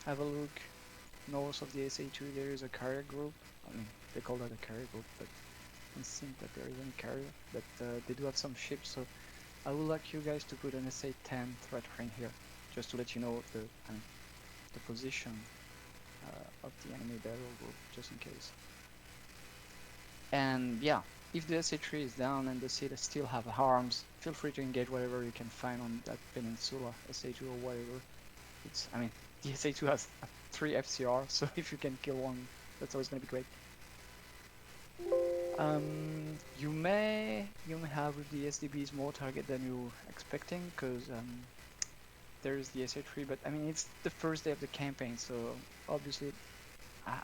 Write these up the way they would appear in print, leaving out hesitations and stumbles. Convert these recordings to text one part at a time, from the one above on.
have a look north of the SA2. There is a carrier group. I mean, they call that a carrier group, but I don't think that there is any carrier. But they do have some ships, so I would like you guys to put an SA-10 threat ring here, just to let you know the position of the enemy battle group, just in case. And yeah, if the SA3 is down and the city still have arms, feel free to engage whatever you can find on that peninsula, SA2 or whatever. I mean, the SA2 has 3 FCR, so if you can kill one, that's always gonna be great. You may have with the SDBs more target than you're expecting, because there's the SA3, but I mean, it's the first day of the campaign, so obviously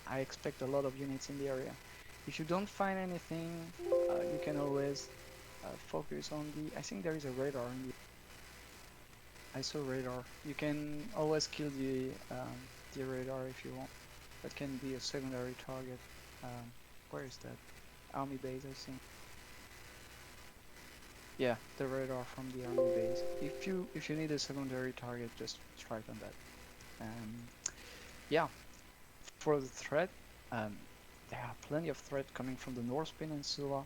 I expect a lot of units in the area. If you don't find anything, you can always focus on I think there is a radar in I saw radar. You can always kill the radar if you want. That can be a secondary target. Where is that? Army base, I think. Yeah, the radar from the army base. If you need a secondary target, just strike on that. Yeah, for the threat, there are plenty of threat coming from the North Peninsula,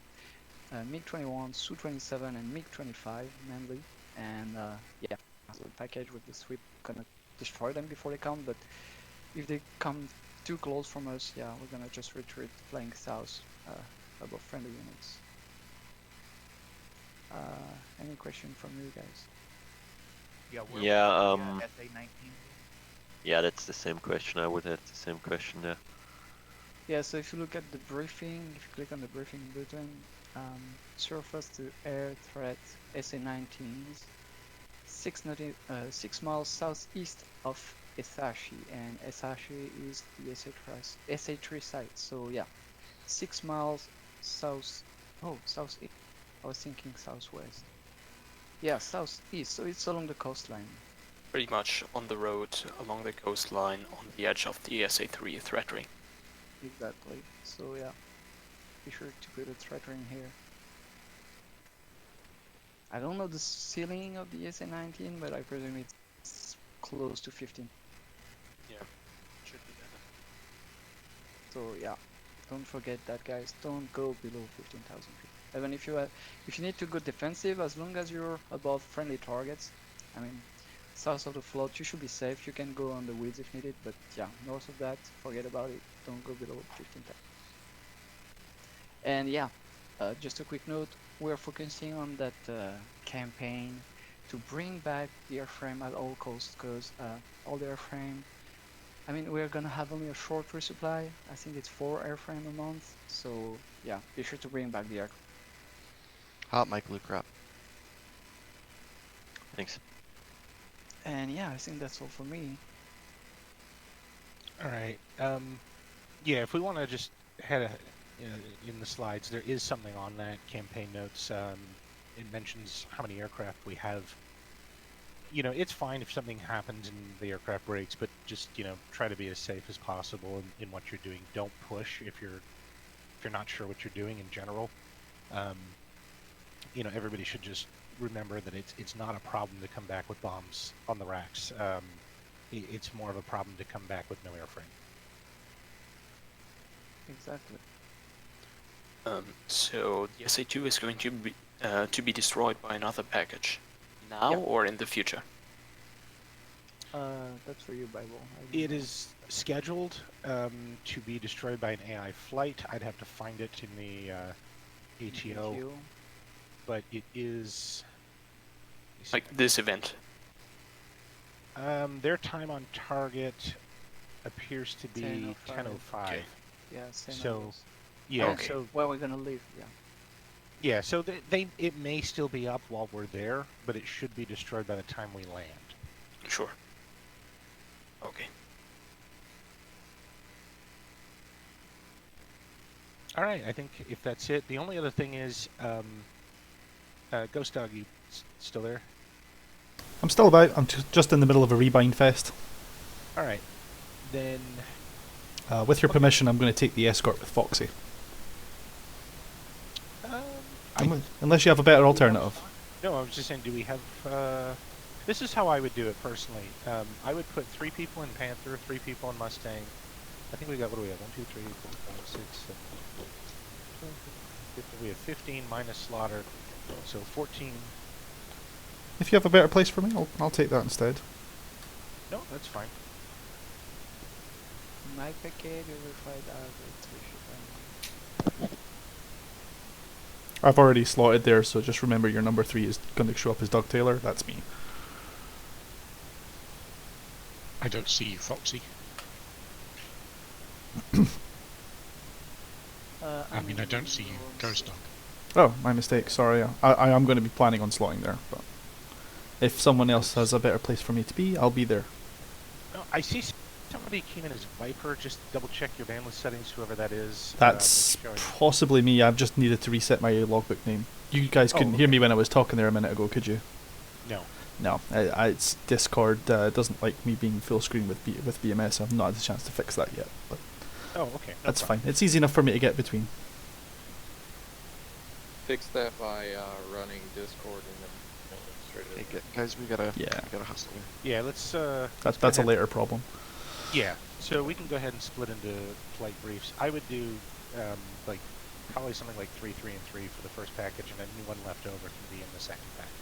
MiG-21, Su-27, and MiG-25 mainly. And yeah, so the package with the sweep gonna destroy them before they come. But if they come too close from us, yeah, we're gonna just retreat, flying south above friendly units. Any question from you guys? Yeah, SA-19. Yeah, that's the same question. I would have the same question there. Yeah, so if you look at the briefing, if you click on the briefing button, surface to air threat SA-19s, 6 miles southeast of Esashi, and Esashi is the SA3 site. So yeah, 6 miles southeast. I was thinking southwest. Yeah, southeast, so it's along the coastline. Pretty much on the road, along the coastline, on the edge of the SA3 threat ring. Exactly, so yeah, be sure to put a threat ring here. I don't know the ceiling of the SA-19, but I presume it's close to 15. Yeah, should be better. So yeah, don't forget that, guys. Don't go below 15,000 feet. Even if you need to go defensive, as long as you're above friendly targets, I mean, south of the float, you should be safe. You can go on the weeds if needed, but yeah, north of that, forget about it. Don't go below 15,000. And yeah, just a quick note, we're focusing on that campaign to bring back the airframe at all costs, because all the airframe, I mean, we're gonna have only a short resupply. I think it's 4 airframe a month, so yeah, be sure to bring back the aircraft. Hot mic, Luke Rapp. Thanks. And yeah, I think that's all for me. All right. Yeah, if we want to just head in the slides, there is something on that campaign notes. It mentions how many aircraft we have. You know, it's fine if something happens and the aircraft breaks, but just, you know, try to be as safe as possible in what you're doing. Don't push if you're not sure what you're doing in general. You know, everybody should just remember that it's not a problem to come back with bombs on the racks. It's more of a problem to come back with no airframe. Exactly. So the SA-2 is going to be destroyed by another package, now or in the future? That's for you, Bible. It is scheduled to be destroyed by an AI flight. I'd have to find it in the ATO, but it is like this event. Their time on target appears to be 10:05. Okay. Yeah, same. So, yeah. Okay. So where we're gonna leave? Yeah. Yeah. So it may still be up while we're there, but it should be destroyed by the time we land. Sure. Okay. All right. I think if that's it, the only other thing is, Ghost Dog, you still there? I'm still about. I'm just in the middle of a rebind fest. All right. Then, with your permission, I'm going to take the escort with Foxy. Unless you have a better alternative. No, I was just saying, do we have This is how I would do it personally. I would put 3 people in Panther, 3 people in Mustang. I think we got, what do we have? 1, 2, 3, 4, 5, 6, 7, 12, 15. We have 15 minus Slaughter, so 14. If you have a better place for me, I'll take that instead. No, that's fine. My package over 5,000. I've already slotted there, so just remember your number 3 is going to show up as Doug Taylor. That's me. I don't see you, Foxy. I mean, I don't see you, Ghost Dog. Oh, my mistake. Sorry. I am going to be planning on slotting there, but if someone else has a better place for me to be, I'll be there. No, I see somebody came in as Viper. Just double check your bandwidth settings, whoever that is. That's possibly me. I've just needed to reset my logbook name. You guys couldn't hear me when I was talking there a minute ago, could you? No. No, it's Discord doesn't like me being full screen with BMS. I've not had a chance to fix that yet, but Oh, okay. No that's problem. fine. It's easy enough for me to get between. Fix that by running Discord and then straight Okay, guys, we gotta Yeah. hustle here. Yeah, let's. That's go a ahead. later problem. Yeah, so we can go ahead and split into flight briefs. I would do like probably something like 3, 3, and 3 for the first package, and anyone left over can be in the second package.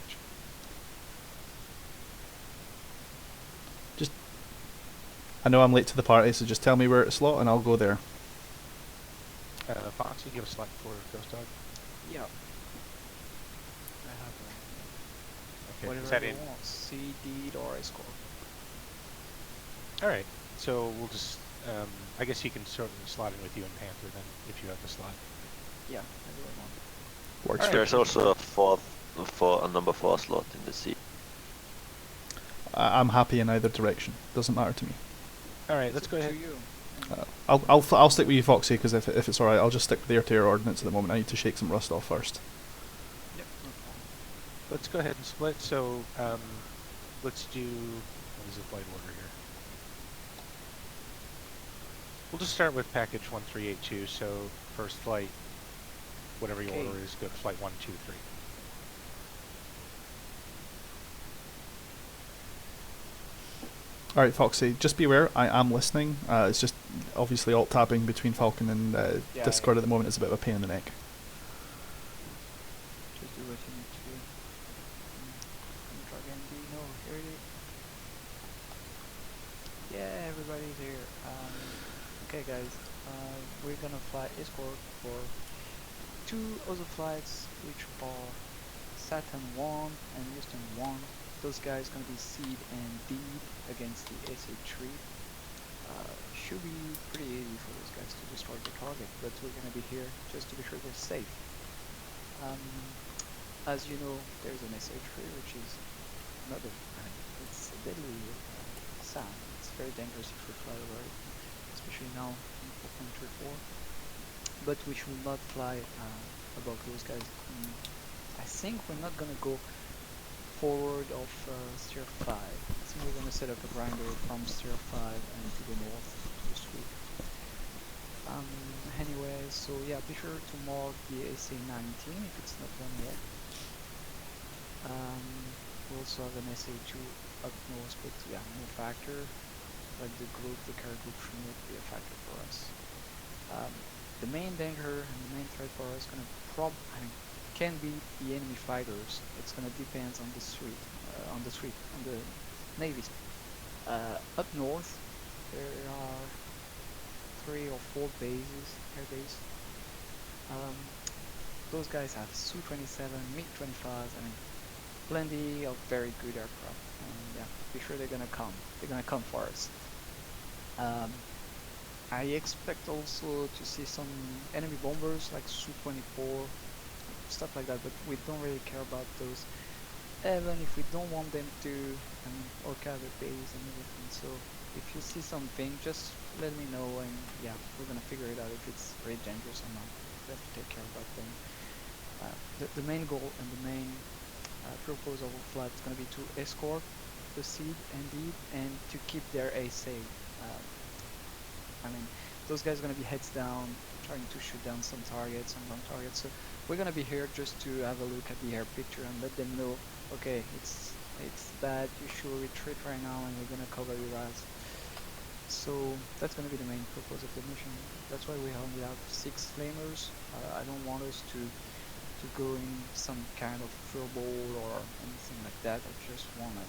I know I'm late to the party, so just tell me where to slot and I'll go there. Foxy, give a slot for Ghost Dog. Yeah. I have Okay, whatever is that I in? want. C, D, or escort. All right, so we'll just. I guess he can sort of slot in with you in Panther then, if you have the slot. Yeah, I do want. Works. Alright. There's also a number 4 slot in the sea. I'm happy in either direction. Doesn't matter to me. All right, let's It's go up ahead. to you. I'll stick with you, Foxy, because if it's alright, I'll just stick with the air-to-air ordnance at the moment. I need to shake some rust off first. Yep, no problem. Let's go ahead and split. So let's do. What is the flight order here? We'll just start with package 1382. So first flight, whatever your Okay. order is, go to flight 1, 2, 3. Alright, Foxy, just be aware, I am listening. It's just obviously alt-tabbing between Falcon and Yeah, Discord at the moment is a bit of a pain in the neck. Just do what you need to do. Drag ND, no, here it is. Yeah, everybody's here. Okay guys, we're gonna fly escort for 2 other flights, which are Saturn 1 and Houston 1. Those guys gonna be seed and deed against the SA3. Should be pretty easy for those guys to destroy the target, but we're gonna be here just to be sure they're safe. As you know, there's an SA3, which is another, it's a deadly sound. It's very dangerous if we fly over it, especially now in 4.34. But we should not fly above those guys. I think we're not gonna go forward of steer 5. I think we're gonna set up a grinder from steer 5 and to the north to the street. Anyway, so yeah, be sure to mark the SA-19 if it's not done yet. We also have an SA-2 up north, but yeah, no factor. Like the carrier group should not be a factor for us. The main danger and the main threat for us gonna can be the enemy fighters. It's gonna depend on the street, on the navy. Up north, there are 3 or 4 bases, air base. Those guys have Su-27, MiG-25s, plenty of very good aircraft. And yeah, be sure they're gonna come. They're gonna come for us. I expect also to see some enemy bombers like Su-24, stuff like that, but we don't really care about those, even if we don't want them to orca the base and everything. So if you see something, just let me know, and yeah, we're gonna figure it out if it's very dangerous or not. We have to take care about them. The main goal and the main purpose of our flight is gonna be to escort the seed indeed and to keep their A safe. Those guys are gonna be heads down, trying to shoot down some targets, some wrong targets. So we're gonna be here just to have a look at the air picture and let them know, okay, it's it's bad. You should retreat right now, and we're gonna cover your ass. So that's gonna be the main purpose of the mission. That's why we only have 6 flamers. I don't want us to go in some kind of furball or anything like that. I just wanna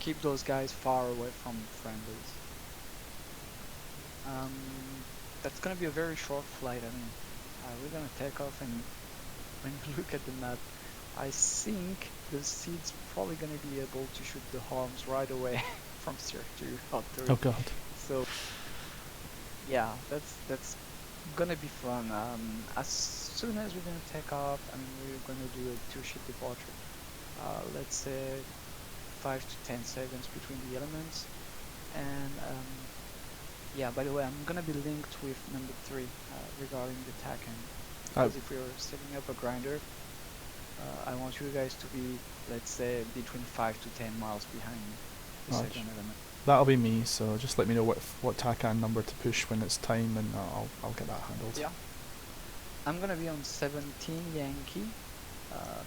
keep those guys far away from friendlies. That's gonna be a very short flight. I mean, we're gonna take off, and when you look at the map, I think the seed's probably gonna be able to shoot the harms right away from tier 2 or 3. Oh god. So yeah, that's gonna be fun. As soon as we're gonna take off, I mean, we're gonna do a 2-ship departure. Let's say 5 to 10 seconds between the elements. And yeah, by the way, I'm gonna be linked with number 3 regarding the TACAN. Because if we're setting up a grinder, I want you guys to be, let's say, between 5 to 10 miles behind the Right. second element. That'll be me, so just let me know what TACAN number to push when it's time, and I'll get that handled. Yeah. I'm gonna be on 17 Yankee,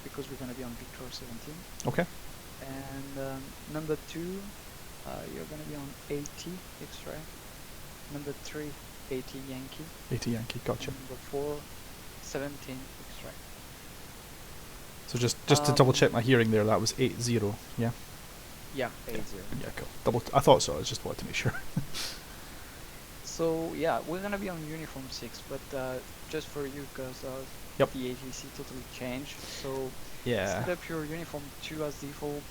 because we're gonna be on Victor 17. Okay. And number 2, you're gonna be on 80 X-ray. Number 3, 80 Yankee. 80 Yankee, gotcha. And number 4, 17 X-ray. So just to double check my hearing there, that was 80, yeah? Yeah, 80. Yeah, cool. I thought so, I just wanted to make sure. So yeah, we're gonna be on uniform 6, but just for you, because Yep. the ATC totally changed. So Yeah. set up your uniform 2 as default.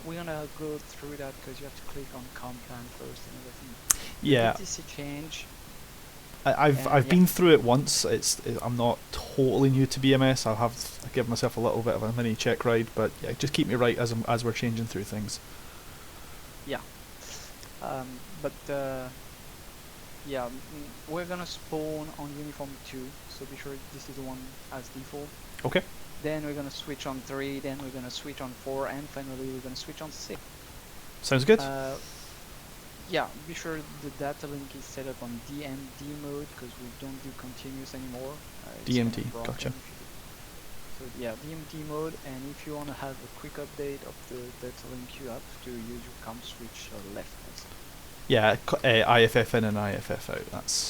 We're gonna go through that because you have to click on comm plan first and everything. Yeah. ATC change. I've yeah. been through it once. I'm not totally new to BMS. I give myself a little bit of a mini check ride, but yeah, just keep me right as we're changing through things. Yeah. We're gonna spawn on uniform 2, so be sure this is the one as default. Okay. Then we're gonna switch on 3, then we're gonna switch on 4, and finally we're gonna switch on 6. Sounds good. Yeah, be sure the data link is set up on DMD mode because we don't do continuous anymore. It's DMD, kinda broken gotcha. if you do. So yeah, DMD mode, and if you want to have a quick update of the data link, you have to use your comm switch left. Yeah, IFF in and IFF out.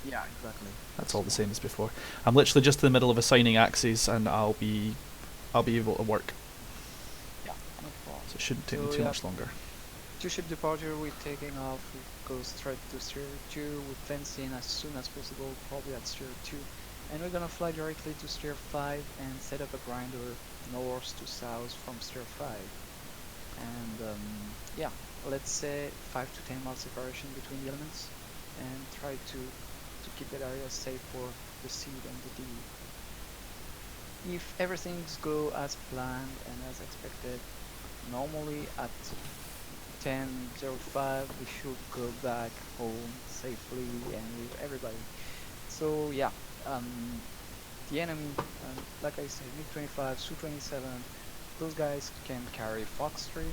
Yeah, exactly. That's all the same as before. I'm literally just in the middle of assigning axes, and I'll be able to work. Yeah, no problem. So it shouldn't take me So, too yeah. much longer. 2-ship departure, we're taking off, we go straight to Tier 2, we fence in as soon as possible, probably at Tier 2, and we're gonna fly directly to Tier 5 and set up a grinder north to south from Tier 5. And yeah, let's say 5 to 10 miles separation between the elements, and try to keep that area safe for the seed and the D. If everything's go as planned and as expected, normally at 10:05 we should go back home safely and with everybody. So yeah, the enemy, like I said, MiG-25, Su-27, those guys can carry Fox 3,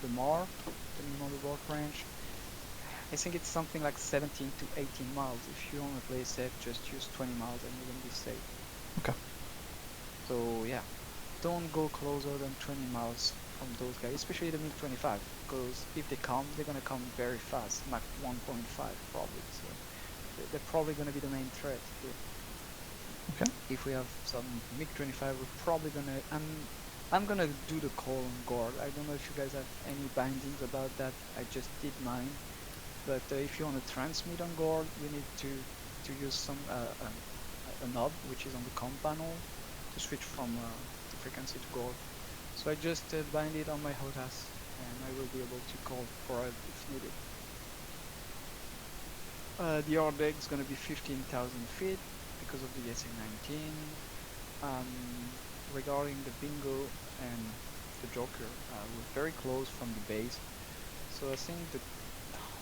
the MAR, depending on the work range. I think it's something like 17 to 18 miles. If you want to play safe, just use 20 miles and you're going to be safe. Okay. So yeah, don't go closer than 20 miles from those guys, especially the MiG-25, because if they come, they're going to come very fast, Mach 1.5 probably, so they're probably going to be the main threat here. Okay. If we have some MiG-25, we're probably going to... I'm going to do the call on guard. I don't know if you guys have any bindings about that. I just did mine. But if you want to transmit on guard, you need to use some a knob, which is on the comm panel, to switch from the frequency to guard. So I just bind it on my HOTAS, and I will be able to call for it if needed. The RDEC is going to be 15,000 feet because of the SA-19. Regarding the Bingo and the Joker, we're very close from the base. So I think that,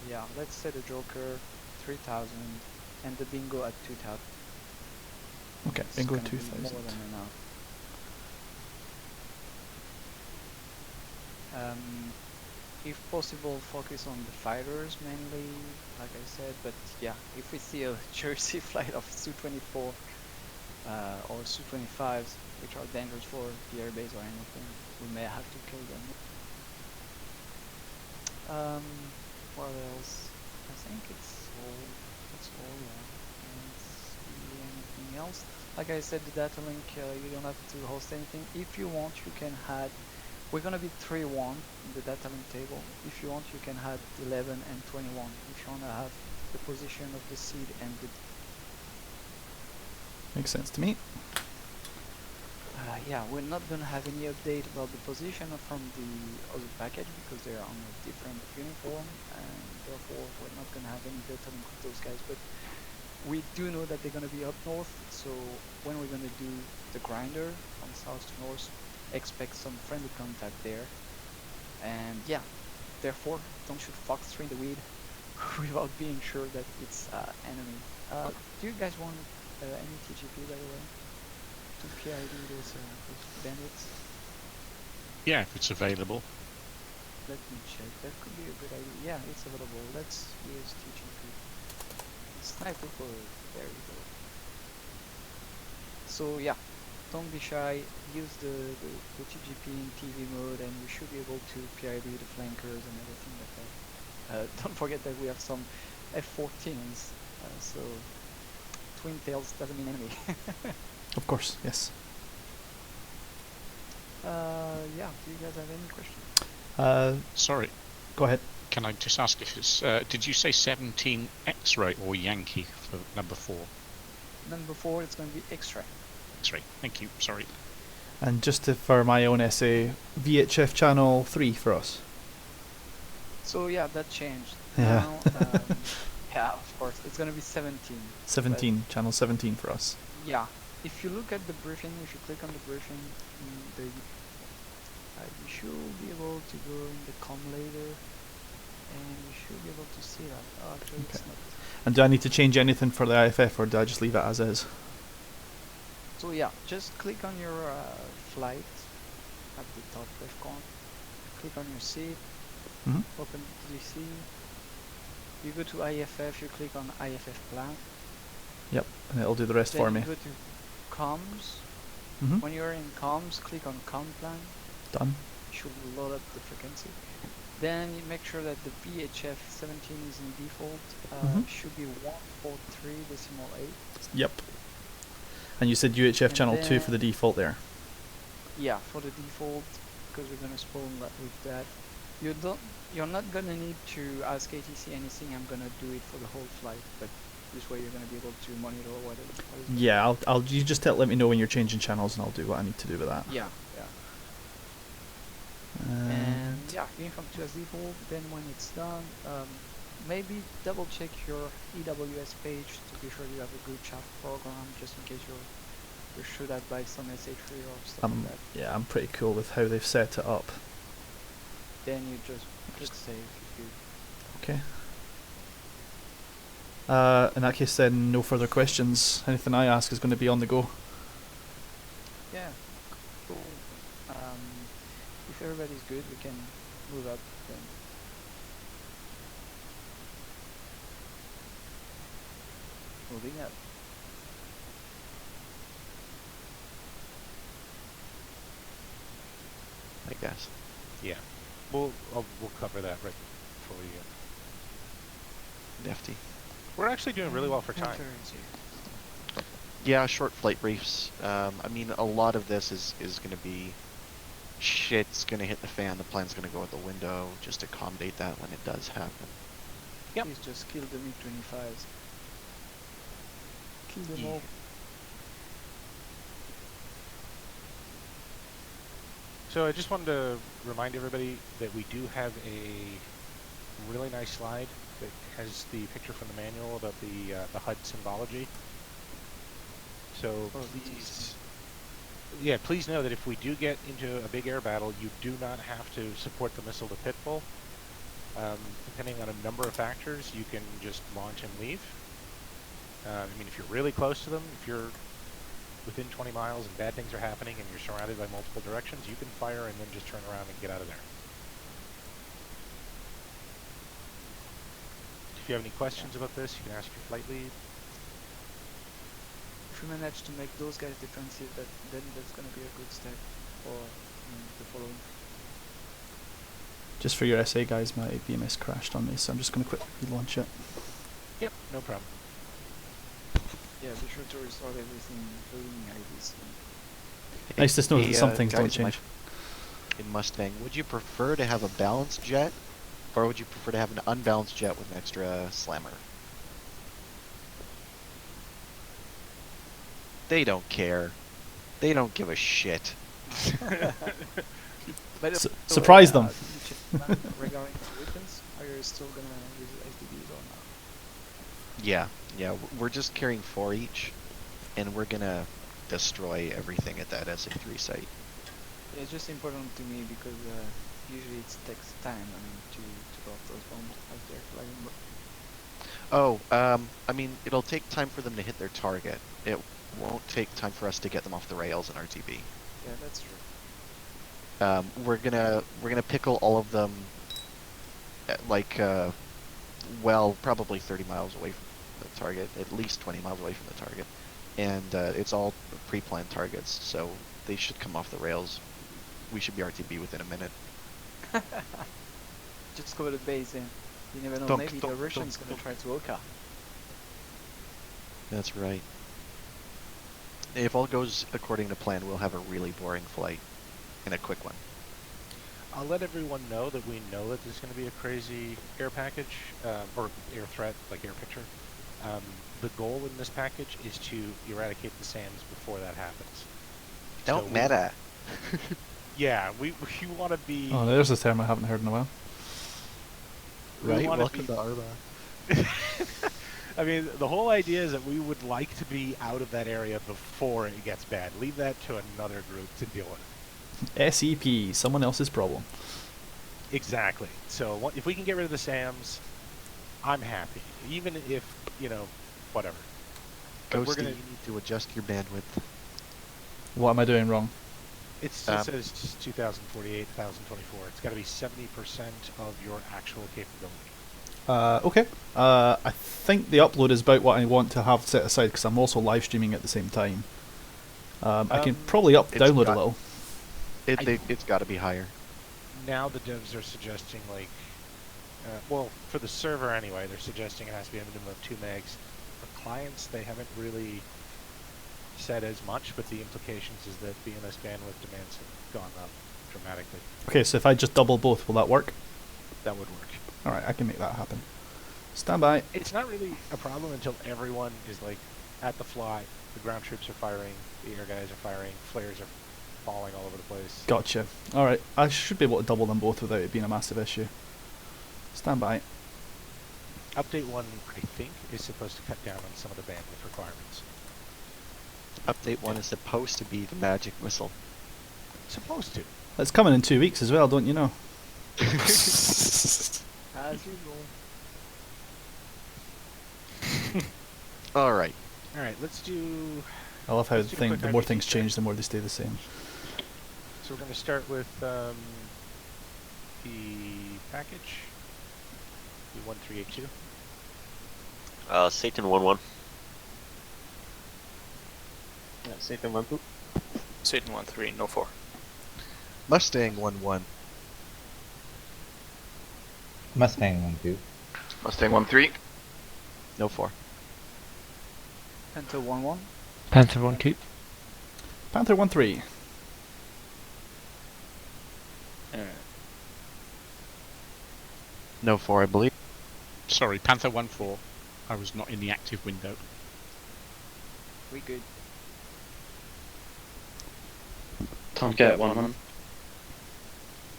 yeah, let's say the Joker 3,000 and the Bingo at 2,000. Okay, It's Bingo gonna be 2000. more than enough. If possible, focus on the fighters mainly, like I said, but yeah, if we see a Jersey flight of Su-24, or Su-25s, which are dangerous for the airbase or anything. We may have to kill them. What else? I think it's all. That's all. Yeah. Can't see anything else. Like I said, the data link, you don't have to host anything. If you want, you can add. We're gonna be 3-1 in the data link table. If you want, you can add 11 and 21. If you wanna have the position of the seed and the. Makes sense to me. Yeah, we're not gonna have any update about the position from the other package because they're on a different uniform, and therefore we're not gonna have any data link with those guys. But we do know that they're gonna be up north, so when we're gonna do the grinder from south to north, expect some friendly contact there. And yeah, therefore don't shoot Fox 3 in the weed without being sure that it's enemy. Do you guys want any TGP, by the way, to PID those bandits? Yeah, if it's available. Let me check. That could be a good idea. Yeah, it's available. Let's use TGP. Sniper for. There you go. So yeah, don't be shy. Use the TGP in TV mode, and you should be able to PID the flankers and everything like that. Don't forget that we have some F-14s, so twin tails doesn't mean enemy. Of course, yes. Yeah, do you guys have any questions? Sorry, Go ahead. can I just ask if it's... did you say 17 X-ray or Yankee for number 4? Number 4, it's going to be X-ray. X-ray, thank you, sorry. And just for my own essay, VHF channel 3 for us. So yeah, that changed. Yeah. Now, yeah, of course, it's going to be 17. 17, channel 17 for us. Yeah, if you look at the briefing, if you click on the briefing, you should be able to go in the com later, and you should be able to see that. Oh, actually, it's Okay. not. And do I need to change anything for the IFF, or do I just leave it as is? So yeah, just click on your flight at the top left corner. Click on your seat, Mm-hmm. open DC. You go to IFF, you click on IFF plan. Yep, and it'll do the rest Then for you me. go to comms. Mm-hmm. When you're in comms, click on com plan. Done. It should load up the frequency. Then you make sure that the VHF 17 is in default. Mhm. Should be 143.8. Yep. And you said UHF And channel 2 for the then- default there. Yeah, for the default, because we're gonna spawn that with that. You're not gonna need to ask ATC anything. I'm gonna do it for the whole flight, but this way you're gonna be able to monitor what is. Yeah, you just let me know when you're changing channels, and I'll do what I need to do with that. Yeah, yeah. And yeah, uniform 2 as default. Then when it's done, maybe double check your EWS page to be sure you have a good chat program, just in case you're shoot at by some SA3 or stuff like that. Yeah, I'm pretty cool with how they've set it up. Then you just click save if you. Okay. In that case, then no further questions. Anything I ask is going to be on the go. Yeah, cool. If everybody's good, we can move up then. Moving up. I guess. Yeah, we'll cover that right before we. Nifty. We're actually doing really well for time. Enter is here. Yeah, short flight briefs. I mean, a lot of this is going to be shit's going to hit the fan. The plan's going to go out the window. Just accommodate that when it does happen. Yep. Please just kill the MiG-25s. Kill them Yeah. all. So I just wanted to remind everybody that we do have a really nice slide that has the picture from the manual about the HUD symbology. So Oh, please, yeah, please know that if we do get into a big air battle, you do not have to support the missile to pitbull. Depending on a number of factors, you can just launch and leave. I mean, if you're really close to them, if you're within 20 miles and bad things are happening and you're surrounded by multiple directions, you can fire and then just turn around and get out of there. If you have any questions about this, you can ask your flight lead. if we manage to make those guys defensive, then that's gonna be a good step for the following. Just for your SA guys, my BMS crashed on me, so I'm just going to quickly relaunch it. Yep, no problem. Yeah, be sure to restore everything, including IDs. Nice to know that Hey, some things don't guys, change. In Mustang, would you prefer to have a balanced jet, or would you prefer to have an unbalanced jet with an extra slammer? They don't care. They don't give a shit. But Surprise them. Regarding weapons, are you still gonna use SDBs or not? Yeah, we're just carrying 4 each, and we're gonna destroy everything at that SA3 site. Yeah, it's just important to me because usually it takes time, to go off those bombs as they're flying. Oh, I mean, it'll take time for them to hit their target. It won't take time for us to get them off the rails in RTB. Yeah, that's true. We're gonna pickle all of them at well, probably 30 miles away from the target, at least 20 miles away from the target, and it's all pre-planned targets, so they should come off the rails. We should be RTB within a minute. Just go to the base then. You never know, Dunk, maybe dunk, the Russians dunk, gonna try to Oka. That's right. If all goes according to plan, we'll have a really boring flight, and a quick one. I'll let everyone know that we know that there's going to be a crazy air package, or air threat, like air picture. The goal in this package is to eradicate the SAMs before that happens. Don't So meta. Yeah, we want to be... Oh, there's a term I haven't heard in a while. Right, wanna welcome be- to Arba. I mean, the whole idea is that we would like to be out of that area before it gets bad. Leave that to another group to deal with. SEP, someone else's problem. Exactly. So if we can get rid of the SAMs, I'm happy. Even if, whatever. But Ghosty, you need to adjust your bandwidth. What am I doing wrong? It says 2048, 2024. It's got to be 70% of your actual capability. Okay. I think the upload is about what I want to have set aside because I'm also live streaming at the same time. I can probably download a little. It's got to be higher. Now the devs are suggesting well, for the server anyway, they're suggesting it has to be a minimum of 2 megs. For clients, they haven't really said as much, but the implications is that BMS bandwidth demands have gone up dramatically. Okay, so if I just double both, will that work? That would work. Alright, I can make that happen. Stand by. It's not really a problem until everyone is at the fly. The ground troops are firing, the air guys are firing, flares are falling all over the place. Gotcha. Alright, I should be able to double them both without it being a massive issue. Stand by. Update 1, I think, is supposed to cut down on some of the bandwidth requirements. Update 1 is supposed to be the magic whistle. Supposed to. It's coming in 2 weeks as well, don't you know? As usual. Alright. Alright, let's do... I love how Let's do a quick the more RPT things check. change, the more they stay the same. So we're going to start with the package. The 1382. Satan 1-1. Yeah, Satan 1-2. Satan 1-3, no 4. Mustang 1-1. Mustang 1-2. Mustang 1-3. No 4. Panther 1-1. Panther 1-2. Panther 1-3. No 4, I believe. Sorry, Panther 1-4. I was not in the active window. We good. Tomcat 1-1.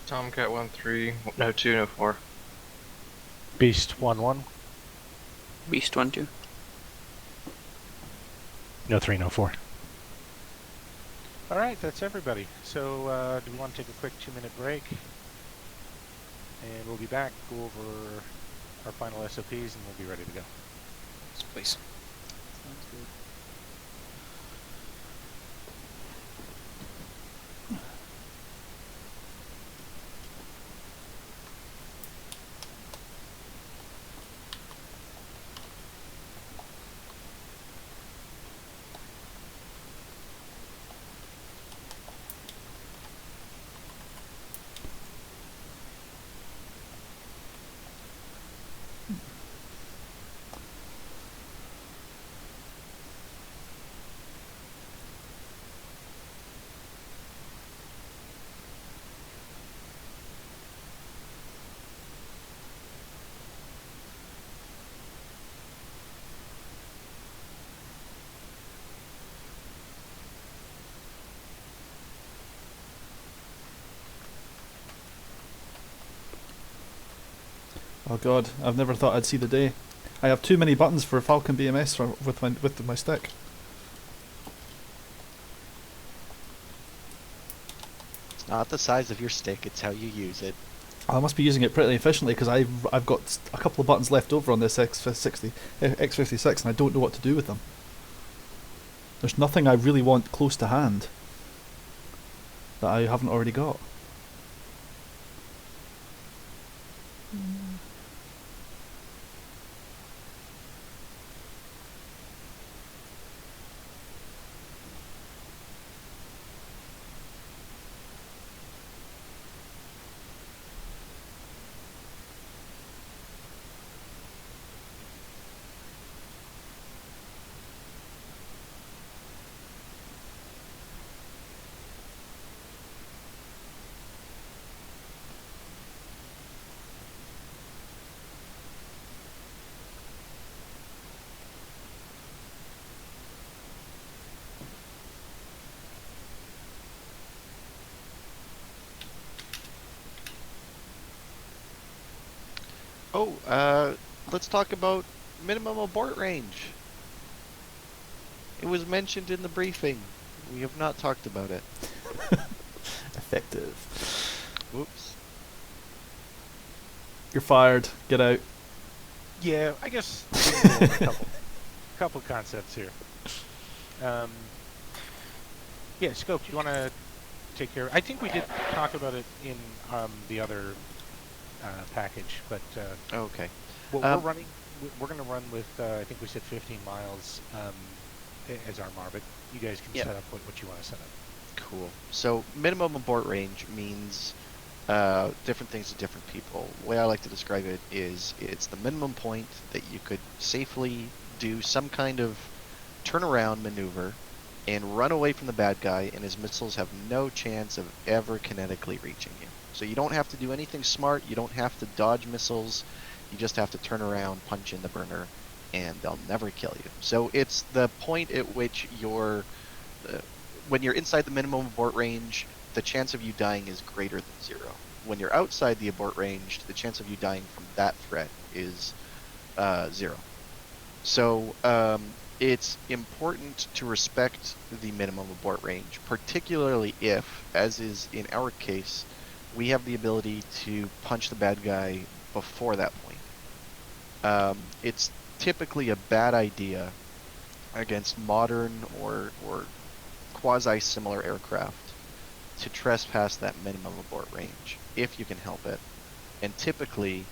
Tomcat 1-3. No 2, no 4. Beast 1-1. Beast 1-2. No 3, no 4. Alright, that's everybody. So, do we want to take a quick 2-minute break? And we'll be back, go over our final SOPs, and we'll be ready to go. Please. Sounds good. Oh god, I've never thought I'd see the day. I have too many buttons for Falcon BMS with my stick. It's not the size of your stick; it's how you use it. I must be using it pretty efficiently because I've got a couple of buttons left over on this X56 and I don't know what to do with them. There's nothing I really want close to hand that I haven't already got. Oh, let's talk about minimum abort range. It was mentioned in the briefing. We have not talked about it. Effective. Whoops. You're fired. Get out. Yeah, I guess a couple concepts here. Yeah, Scope, do you want to take care? I think we did talk about it in the other package, but Okay. what we're running, we're going to run with I think we said 15 miles as our MAR, but you guys can set up what you want to set up. Cool. So minimum abort range means different things to different people. The way I like to describe it is it's the minimum point that you could safely do some kind of turnaround maneuver and run away from the bad guy, and his missiles have no chance of ever kinetically reaching you. So you don't have to do anything smart, you don't have to dodge missiles, you just have to turn around, punch in the burner, and they'll never kill you. So it's the point at which you're, when you're inside the minimum abort range, the chance of you dying is greater than 0. When you're outside the abort range, the chance of you dying from that threat is 0. So it's important to respect the minimum abort range, particularly if, as is in our case, we have the ability to punch the bad guy before that point. It's typically a bad idea against modern or quasi-similar aircraft to trespass that minimum abort range, if you can help it. And typically,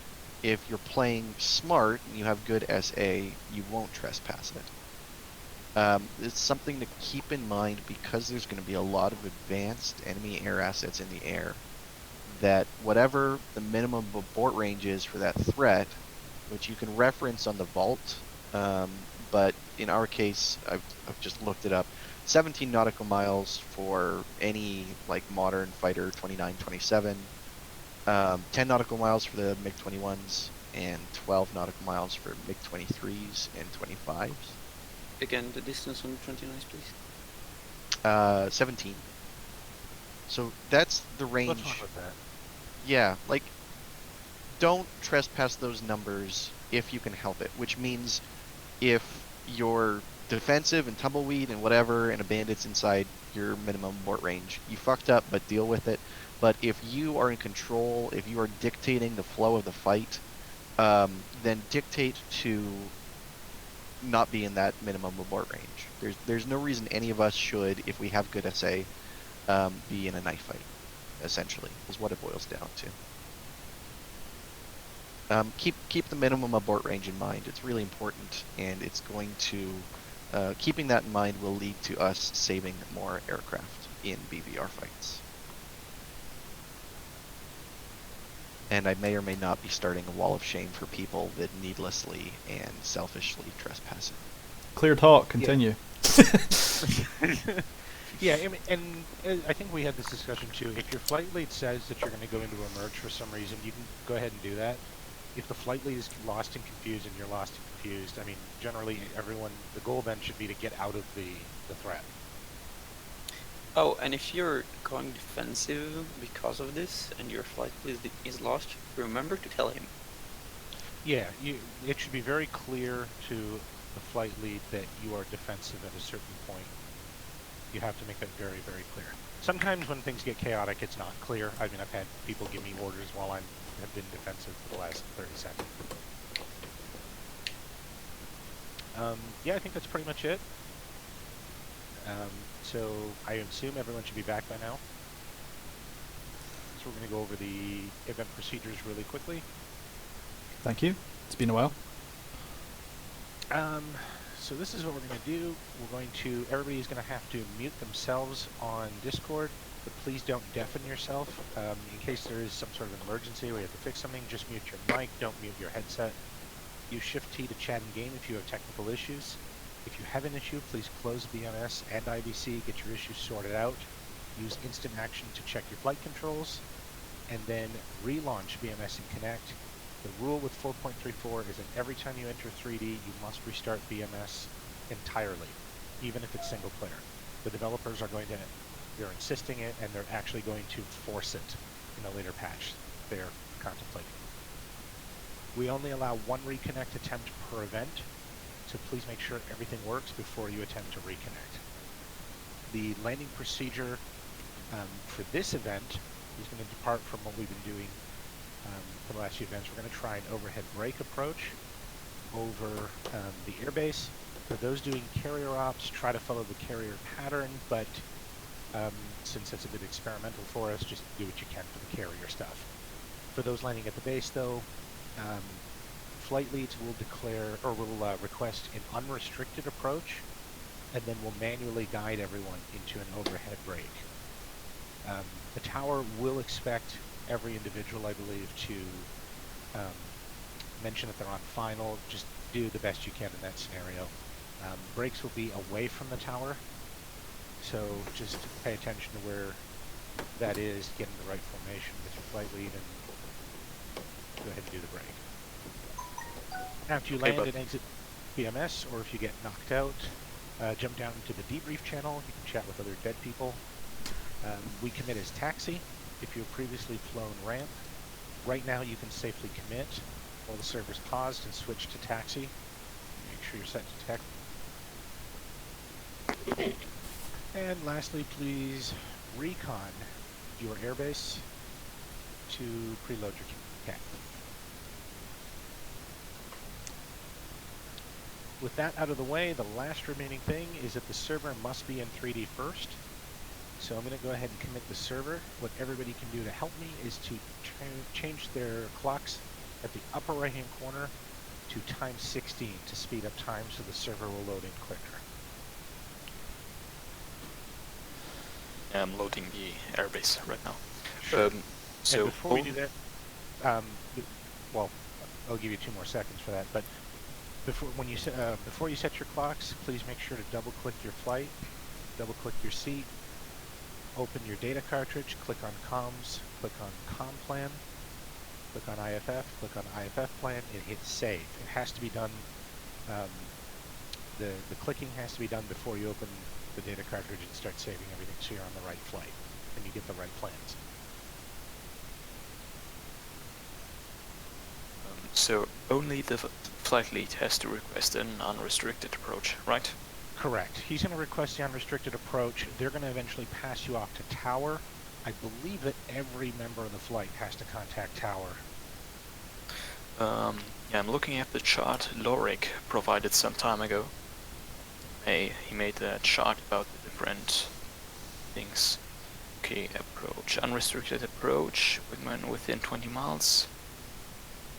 if you're playing smart and you have good SA, you won't trespass it. It's something to keep in mind because there's going to be a lot of advanced enemy air assets in the air, that whatever the minimum abort range is for that threat, which you can reference on the vault, but in our case, I've just looked it up, 17 nautical miles for any like modern fighter 29-27, 10 nautical miles for the MiG-21s, and 12 nautical miles for MiG-23s and 25s. Again, the distance on the 29s, please. 17. So that's the range. What's wrong with that? Yeah, like, don't trespass those numbers if you can help it, which means if you're defensive and tumbleweed and whatever and a bandit's inside your minimum abort range, you fucked up, but deal with it. But if you are in control, if you are dictating the flow of the fight, then dictate to not be in that minimum abort range. There's no reason any of us should, if we have good SA, be in a knife fight, essentially, is what it boils down to. Keep the minimum abort range in mind. It's really important, and it's going to, keeping that in mind will lead to us saving more aircraft in BVR fights. And I may or may not be starting a wall of shame for people that needlessly and selfishly trespass it. Clear talk. Continue. Yeah, I mean, and I think we had this discussion too. If your flight lead says that you're going to go into a merge for some reason, you can go ahead and do that. If the flight lead is lost and confused and you're lost and confused, I mean, generally everyone, the goal then should be to get out of the threat. Oh, and if you're going defensive because of this and your flight is lost, remember to tell him. Yeah, it should be very clear to the flight lead that you are defensive at a certain point. You have to make that very, very clear. Sometimes when things get chaotic, it's not clear. I mean, I've had people give me orders while I have been defensive for the last 30 seconds. Yeah, I think that's pretty much it. So I assume everyone should be back by now. So we're going to go over the event procedures really quickly. Thank you. It's been a while. So this is what we're going to do. Everybody's going to have to mute themselves on Discord, but please don't deafen yourself. In case there is some sort of emergency where you have to fix something, just mute your mic, don't mute your headset. Use Shift T to chat in game if you have technical issues. If you have an issue, please close BMS and IBC, get your issues sorted out. Use instant action to check your flight controls, and then relaunch BMS and Connect. The rule with 4.34 is that every time you enter 3D, you must restart BMS entirely, even if it's single player. The developers they're insisting it, and they're actually going to force it in a later patch they're contemplating. We only allow one reconnect attempt per event, so please make sure everything works before you attempt to reconnect. The landing procedure for this event is going to depart from what we've been doing for the last few events. We're going to try an overhead brake approach over the airbase. For those doing carrier ops, try to follow the carrier pattern, but since that's a bit experimental for us, just do what you can for the carrier stuff. For those landing at the base, though, flight leads will request an unrestricted approach, and then will manually guide everyone into an overhead brake. The tower will expect every individual, I believe, to mention that they're on final. Just do the best you can in that scenario. Brakes will be away from the tower, so just pay attention to where that is, get in the right formation with your flight lead, and go ahead and do the brake. After you land and exit BMS, or if you get knocked out, jump down into the debrief channel. You can chat with other dead people. We commit as taxi. If you've previously flown ramp, right now you can safely commit while the server's paused and switch to taxi. Make sure you're set to tech. And lastly, please recon your airbase to preload your cap. With that out of the way, the last remaining thing is that the server must be in 3D first. So I'm going to go ahead and commit the server. What everybody can do to help me is to change their clocks at the upper right hand corner to times 16 to speed up time so the server will load in quicker. I'm loading the airbase right now. Sure. So and before we do that, well, I'll give you 2 more seconds for that, but before you set your clocks, please make sure to double click your flight, double click your seat, open your data cartridge, click on comms, click on comm plan, click on IFF, click on IFF plan, and hit save. It has to be done, the clicking has to be done before you open the data cartridge and start saving everything so you're on the right flight and you get the right plans. So only the flight lead has to request an unrestricted approach, right? Correct. He's going to request the unrestricted approach. They're going to eventually pass you off to tower. I believe that every member of the flight has to contact tower. Yeah, I'm looking at the chart Lorik provided some time ago. He made a chart about the different things. Okay, approach. Unrestricted approach within 20 miles.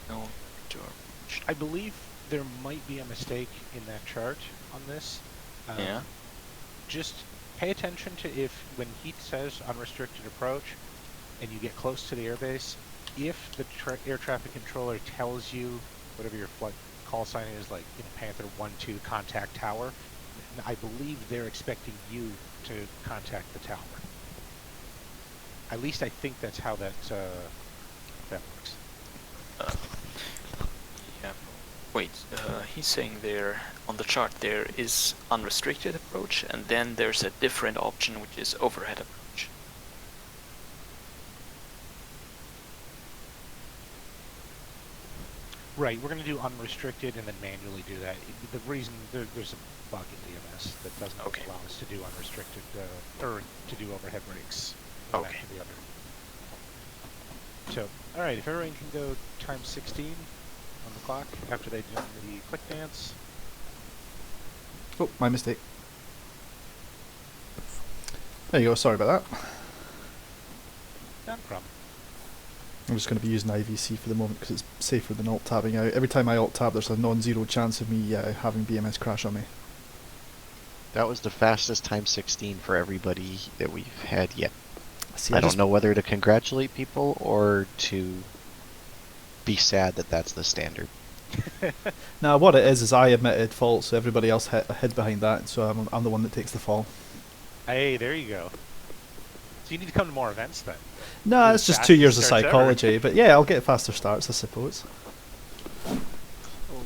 No. I believe there might be a mistake in that chart on this. Yeah. Just pay attention to when he says unrestricted approach and you get close to the airbase, if the air traffic controller tells you whatever your flight call sign is, like Panther 1-2 contact tower, I believe they're expecting you to contact the tower. At least I think that's how that works. Yeah. Wait, he's saying there on the chart there is unrestricted approach, and then there's a different option which is overhead approach. Right, we're going to do unrestricted and then manually do that. The reason there's a bug in BMS that doesn't allow us to do unrestricted or to do overhead brakes. Okay. To the other. So, all right, if everyone can go times 16 on the clock after they've done the quick dance. Oh, my mistake. There you go. Sorry about that. Not a problem. I'm just going to be using IVC for the moment because it's safer than alt tabbing out. Every time I alt tab, there's a non-zero chance of me having BMS crash on me. That was the fastest time 16 for everybody that we've had yet. See, I don't know whether to congratulate people or to be sad that that's the standard. Now, what it is I admitted fault, so everybody else hid behind that, so I'm the one that takes the fall. Hey, there you go. So you need to come to more events then. No, it's just 2 years of psychology, but yeah, I'll get faster starts, I suppose. Oh,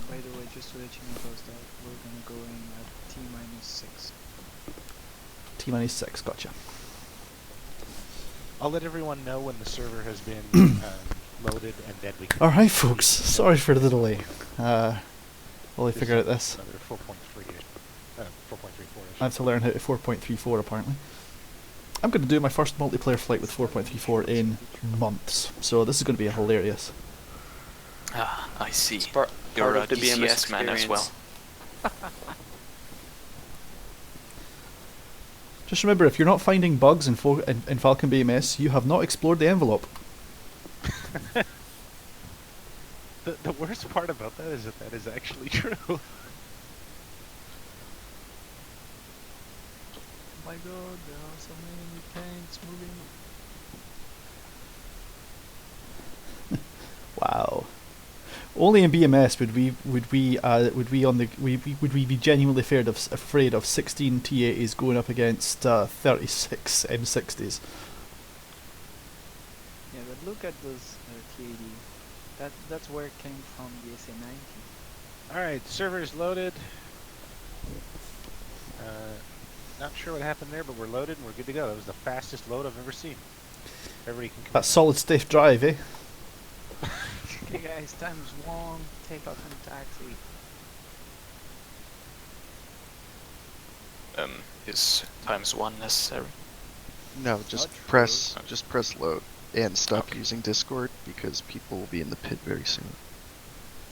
by the way, just to let you know about that, we're gonna go in at T-6. T-6, gotcha. I'll let everyone know when the server has been loaded, and then we can... Alright, folks, sorry for the delay. While I figure out this. Another 4.34. I have to learn how to 4.34 apparently. I'm going to do my first multiplayer flight with 4.34 in months, so this is going to be hilarious. Ah, I see. It's part You're a of the BMS DCS man as well. Just remember, if you're not finding bugs in Falcon BMS, you have not explored the envelope. The worst part about that is that is actually true. Oh my god, there are so many tanks moving. Wow. Only in BMS would we be genuinely afraid of 16 T80s going up against 36 M60s. Yeah, but look at those T80. That's where it came from, the SA-90. Alright, server is loaded. Not sure what happened there, but we're loaded and we're good to go. That was the fastest load I've ever seen. Everybody can... That's solid state drive, eh? Okay guys, times 1, take off and taxi. Is ×1 necessary? No, just press load and stop using Discord because people will be in the pit very soon.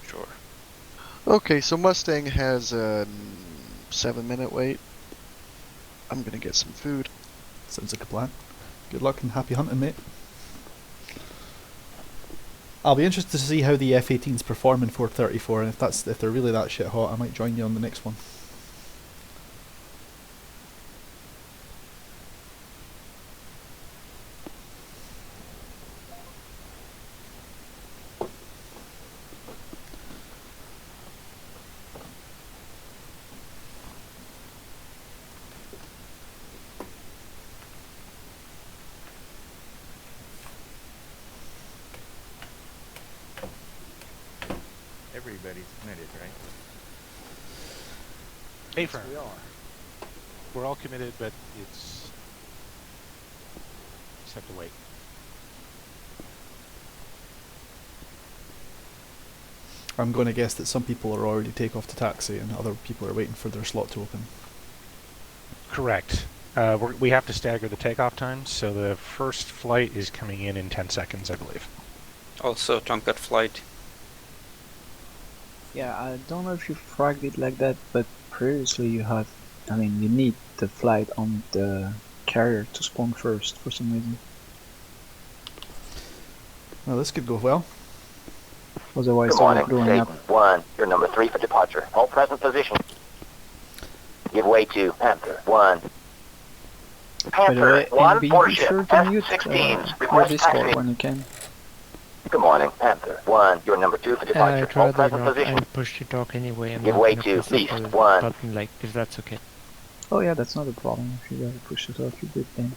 Sure. Okay, so Mustang has a 7-minute wait. I'm gonna get some food. Sounds like a plan. Good luck and happy hunting, mate. I'll be interested to see how the F-18s perform in 434, and if they're really that shit hot, I might join you on the next one. Everybody's committed, right? Hey, friend. We are. We're all committed, but it's... just have to wait. I'm going to guess that some people are already takeoff to taxi and other people are waiting for their slot to open. Correct. We have to stagger the takeoff times, so the first flight is coming in 10 seconds, I believe. Also, Tonkat flight. Yeah, I don't know if you fragged it like that, but previously you need the flight on the carrier to spawn first for some reason. Well, this could go well. Otherwise, Good morning, blowing Satan up. 1, you're number 3 for departure. Hold present position. Give way to Panther 1. By the way, Panther 1, be board sure ship, to mute F-16s, your request Discord taxi. when you can. Good morning, Panther 1, you're number 2 for departure. Hold present position. I pushed the talk anyway. I'm Give not way gonna to press the Beast 1. button, like, if that's okay. Oh yeah, that's not a problem. If you gotta push it off, you did then.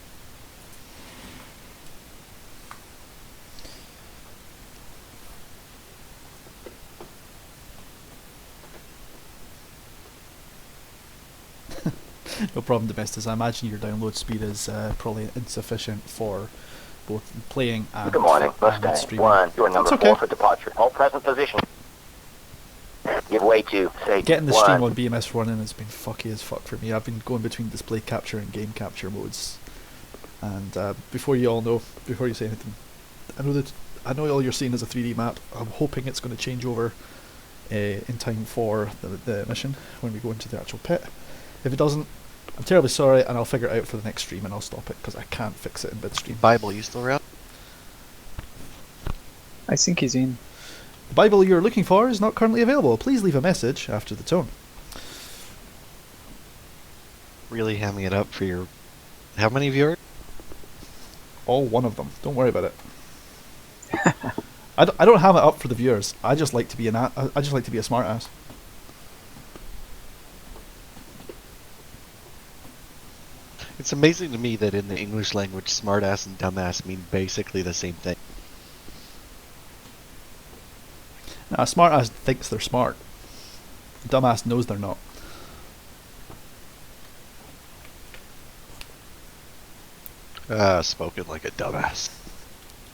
No problem, Domestic. I imagine your download speed is probably insufficient for both playing and Good morning, and Mustang streaming. 1, you're number That's 4 okay. for departure. Hold present position. Give way to Satan Getting the 1. stream on BMS running has been fucky as fuck for me. I've been going between display capture and game capture modes. And before you say anything, I know all you're seeing is a 3D map. I'm hoping it's going to change over in time for the mission when we go into the actual pit. If it doesn't, I'm terribly sorry, and I'll figure it out for the next stream, and I'll stop it because I can't fix it in midstream. Bible, you still around? I think he's in. The Bible you're looking for is not currently available. Please leave a message after the tone. Really hamming it up for your... How many viewers? All one of them. Don't worry about it. I don't have it up for the viewers. I just like to be I just like to be a smartass. It's amazing to me that in the English language, smartass and dumbass mean basically the same thing. Now, a smartass thinks they're smart. A dumbass knows they're not. Spoken like a dumbass.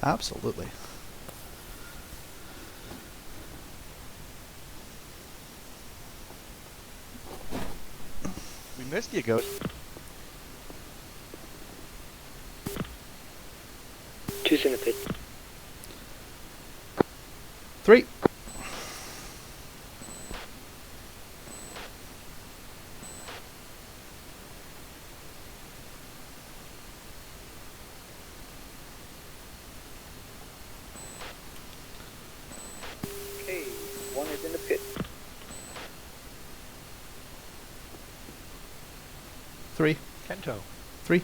Absolutely. We missed you, Ghost. 2's in the pit. 3. Okay, 1 is in the pit. 3. Kento. 3.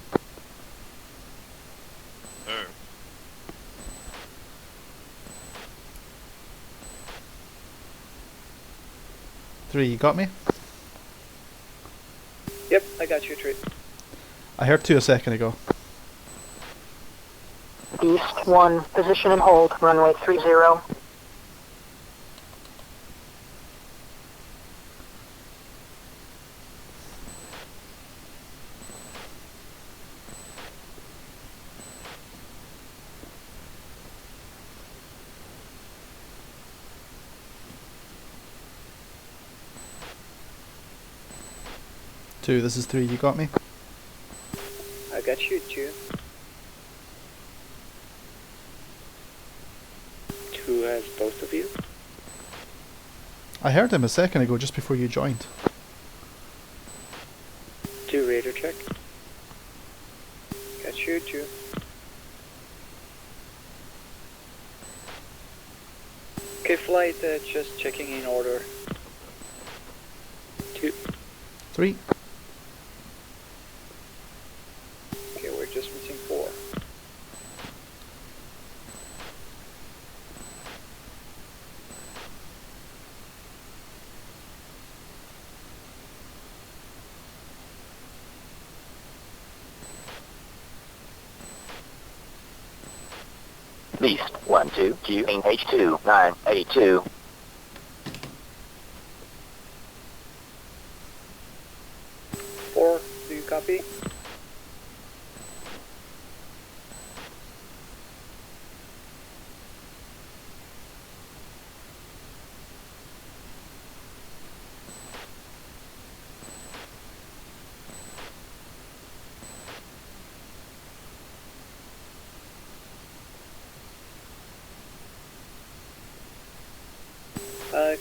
Three, you got me? Yep, I got you, Trey. I heard 2 a second ago. East 1, position and hold, runway 30. Two, this is 3, you got me? I got you, 2. 2 has both of you. I heard him a second ago just before you joined. 2 radar check. Got you, 2. Okay, flight, just checking in order. 2. 3. Okay, we're just missing 4. East 1, 2, QH2, 982. 4, do you copy?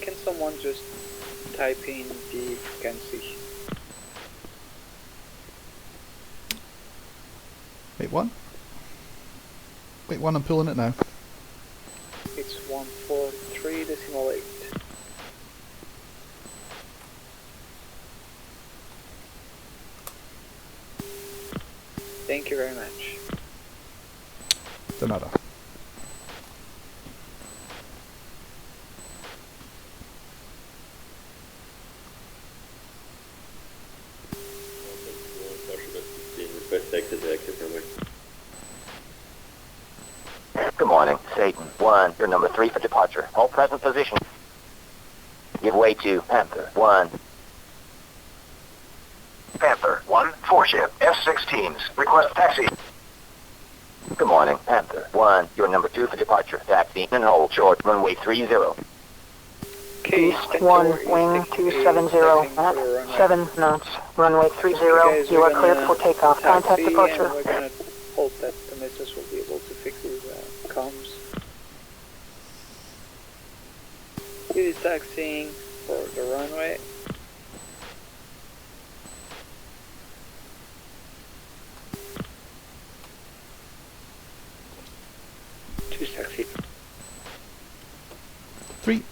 Can someone just type in the frequency? Wait, one? Wait, one, I'm pulling it now. It's 143.8. Thank you very much. De nada. Good morning, Satan 1, your number 3 for departure. Hold present position. Give way to Panther 1. Panther 1, 4-ship, F-16s. Request taxi. Good morning, Panther 1, your number 2 for departure. Taxi and hold short, runway 30. East 1, wing 270 at 7 knots, runway 30, you are cleared for takeoff, contact departure. And we're gonna hope that the missiles will be able to fix these comms. It is taxiing for the runway. Two taxi. 3.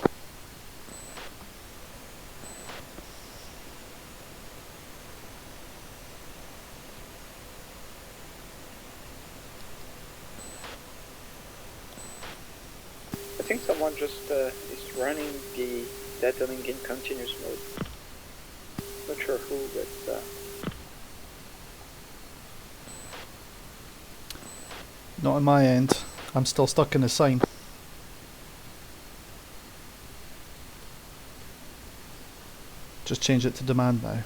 I think someone just is running the data link in continuous mode. Not sure who, but Not on my end. I'm still stuck in the sign. Just change it to demand now.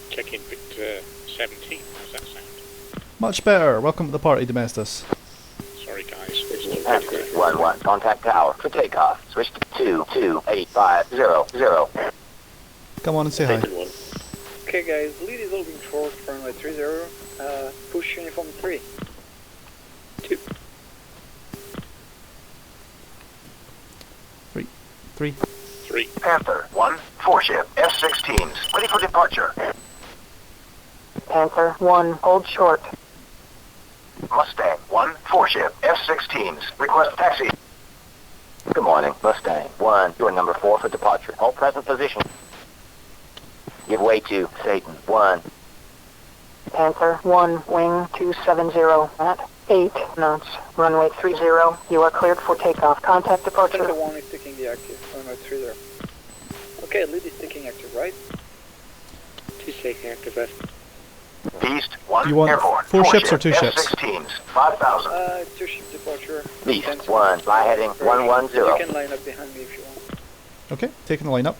Check in bit 17. How's that sound? Much better. Welcome to the party, Domestus. Sorry, guys. Empty. 1-1. Contact tower for takeoff. Switch to 22850. Come on and say hi. okay guys, lead is holding short for runway 30, push uniform 3. 2. 3. 3. Panther 1, 4 ship, F-16s, ready for departure. Panther 1, hold short. Mustang 1, 4 ship, F-16s, request taxi. Good morning, Mustang 1, you're number 4 for departure. Hold present position. Give way to Satan 1. Panther 1, wing 270 at 8 knots, runway 30, you are cleared for takeoff. Contact departure. Panther 1 is taking the active, runway 30. Okay, lead is taking active, right? 2 taking active left. Beast 1, You want airborne. 4 ships or 2 ships? F-16s, 5,000. 2 ship departure. Beast 1, fly heading 110. You can line up behind me if you want. Okay, taking the line up.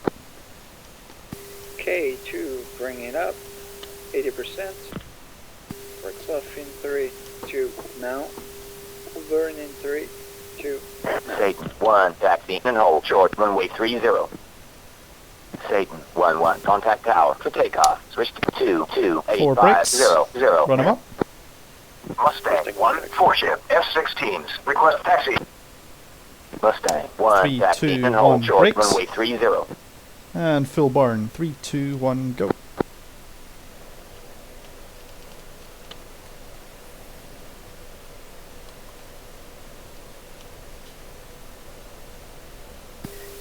K2, bring it up. 80%. Works off in 3, 2, now. Burn in 3, 2, now. Satan 1, taxi and hold short, runway 30. Satan 1-1, contact tower for takeoff. Switch to 4 bricks. 22850. Run them up. Mustang 1, 4 ship, F-16s, request taxi. Mustang 1, 3, taxi 2, and hold 1, short, brakes. runway 30. And full burn. 3, 2, 1, go.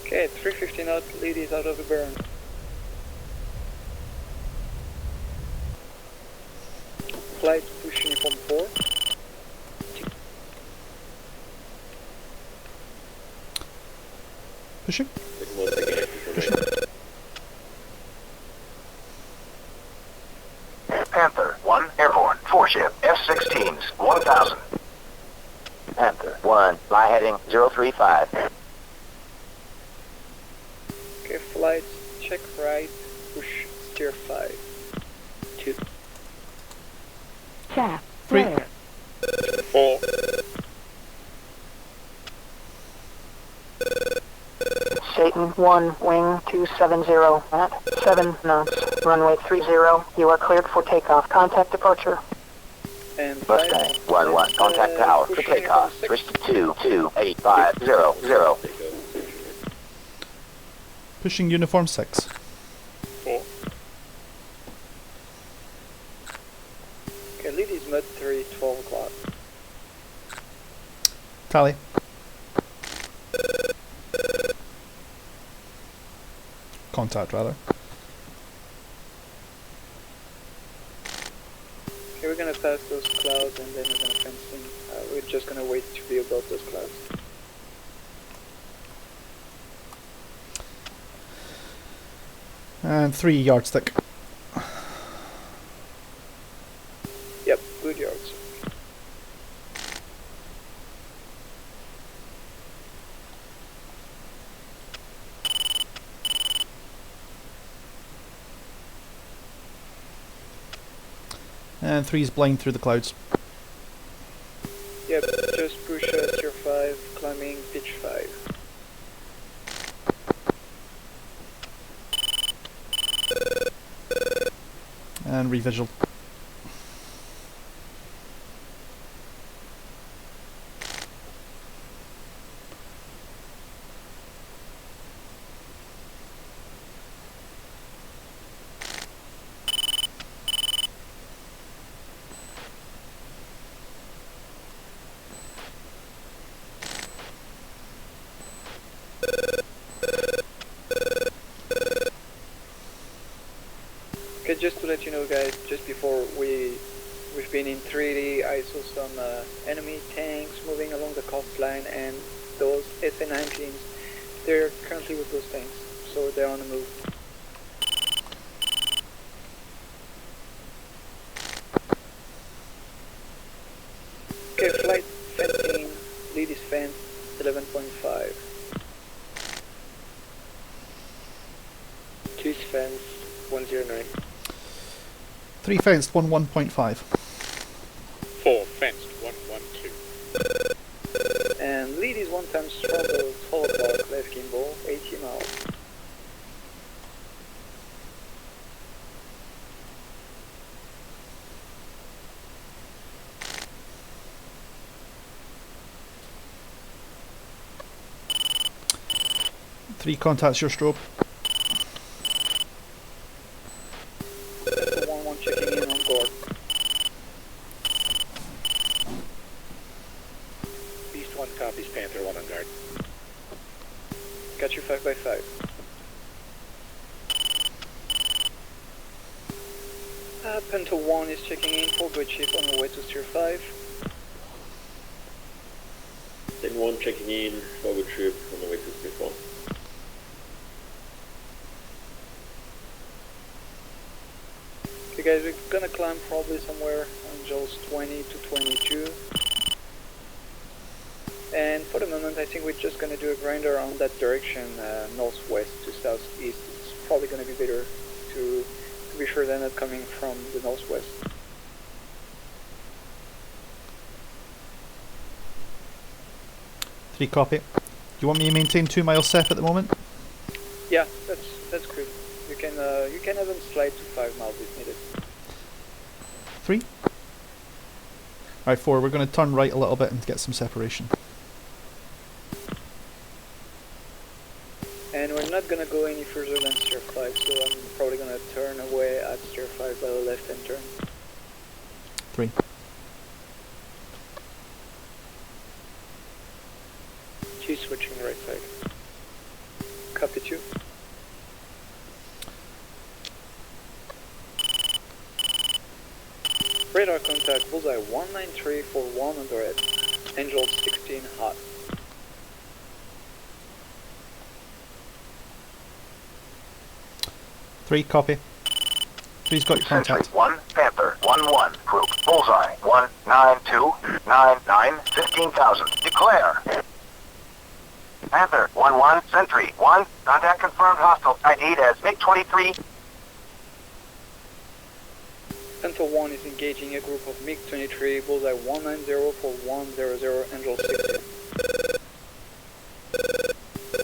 Okay, 350 knot, lead is out of the burn. Flight push uniform 4. Pushing. Panther 1, airborne, 4 ship, F-16s, 1,000. Panther 1, fly heading 035. Okay, flight, check right, push steer 5. 2. Chaff. 3. 4. Satan 1, wing 270 at 7 knots, runway 30, you are cleared for takeoff. Contact departure. And Mustang 1-1, contact tower for takeoff. Switch to 22850. Pushing uniform 6. 4. Okay, lead is mud 3, 12 o'clock. Tally. Contact, rather. Okay, we're gonna pass those clouds and then we're gonna fence in. We're just gonna wait to be above those clouds. And 3 yardstick. Yep, good yards. And 3's blind through the clouds. Yep, just push tier 5, climbing pitch 5. And revisual. Okay, just to let you know guys, just before we've been in 3D, I saw some enemy tanks moving along the coastline, and those SA-19s, they're currently with those tanks, so they're on the move. Okay, flight fencing, lead is fenced, 11.5. Cheese fence, 109. 3 fenced, 1.5. 4 fenced, 112. And lead is 1 times throttle, forward bark, left gimbal, 80 miles. Three contacts your strobe. Delta 1-1 checking in on board. Beast 1 copies, Panther 1 on guard. Got you 5x5. Panther 1 is checking in for good ship on the way to Tier 5. Then 1 checking in, forward trip on the way to Tier 4. Okay guys, we're gonna climb probably somewhere Angels 20 to 22. And for the moment I think we're just gonna do a grinder on that direction, northwest to southeast. It's probably gonna be better to be sure they're not coming from the northwest. Three copy. Do you want me to maintain 2 miles SEP at the moment? Yeah, that's good. You can have them slide to 5 miles if needed. 3. Right, 4. We're going to turn right a little bit and get some separation. And we're not gonna go any further than Tier 5, so I'm probably gonna turn away at Tier 5 by the left hand turn. 3. She's switching right side. Copy 2. Radar contact, bullseye 193 for 1 underhead. Angel 16 hot. Three, copy. 3's got your contact. Sentry 1, Panther 1-1, group, bullseye 19299 15,000. Declare. Panther 1-1, Sentry 1, contact confirmed hostile. ID'd as MiG-23. Panther 1 is engaging a group of MiG-23, bullseye 190 for 100, Angel 16.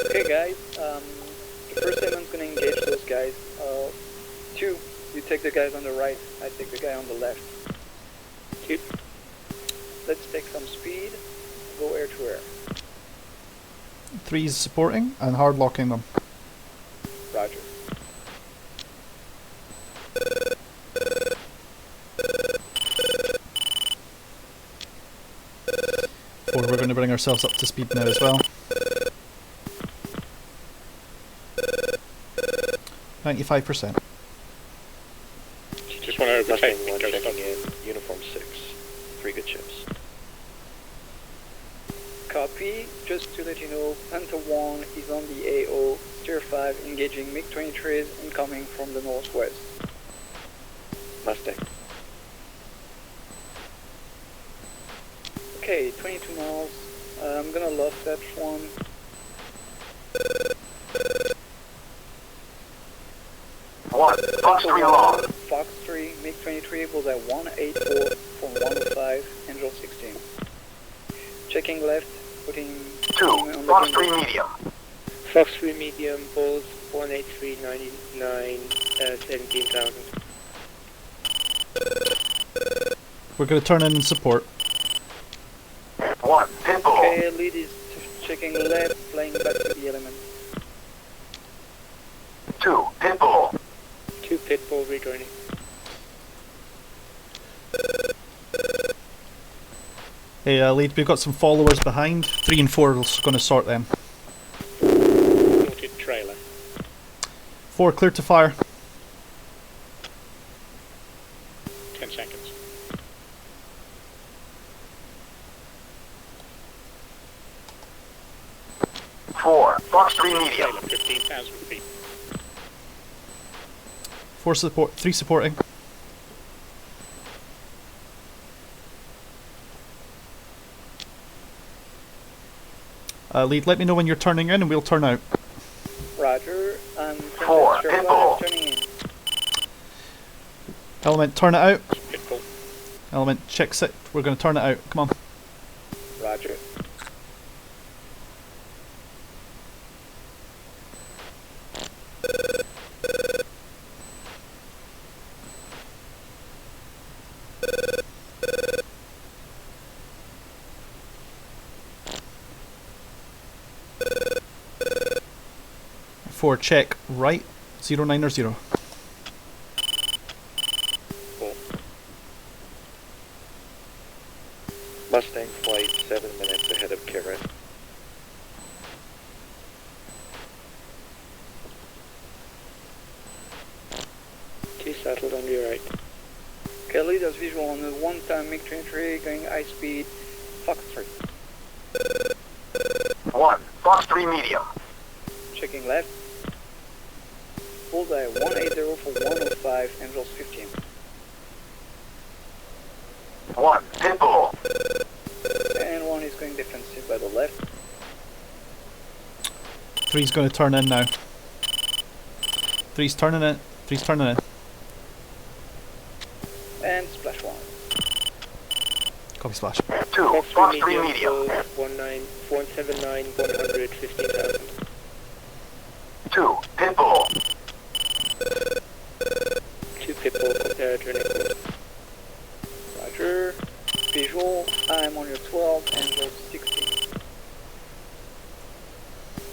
Okay guys, the first element's gonna engage those guys. 2, you take the guys on the right, I take the guy on the left. Keep. Let's take some speed, go air to air. 3's supporting and hard locking them. Roger. Or we're going to bring ourselves up to speed now as well. 95%. Just want to overtake One Ghost checking Dog. in, uniform 6. 3 good ships. Copy, just to let you know, Panther 1 is on the AO, Tier 5, engaging MiG-23s incoming from the northwest. Mustang. Okay, 22 miles. I'm gonna lost that one. One, Fox 3 long. Fox 3, MiG-23, bullseye 184 from 105, Angel 16. Checking left, putting... 2, Fox 3 medium. Fox 3 medium, bulls 183.99, 17,000. We're going to turn in support. 1, Pitbull. Okay, lead is checking left, flying back to the element. 2, Pitbull. 2 Pitbull rejoining. Hey, lead, we've got some followers behind. 3 and 4 is going to sort them. Noted trailer. 4 clear to fire. 10 seconds. 4, Fox 3 medium. Trailer 15,000 feet. 4 support, 3 supporting. Lead, let me know when you're turning in and we'll turn out. Roger, I'm 4, Pitbull. turning in. Element, turn it out. Pitbull. Element, check sit. We're going to turn it out. Come on. Roger. For check right 090. Mustang flight 7 minutes ahead of Kurile. T settled on your right. Kelly does visual on the one-time MiG-23 going high speed Fox 3. 1, Fox 3 medium. Checking left. Bullseye 180 for 105, Angels 15. 1, Pitbull. And 1 is going defensive by the left. 3's going to turn in now. 3's turning in. 3's turning in. And splash 1. Copy splash. 2, Fox 3 medium. 179, 115,000. 2, Pitbull. 2 Pitbull compared to Nicholas. Roger. Visual, I'm on your 12, Angels 16.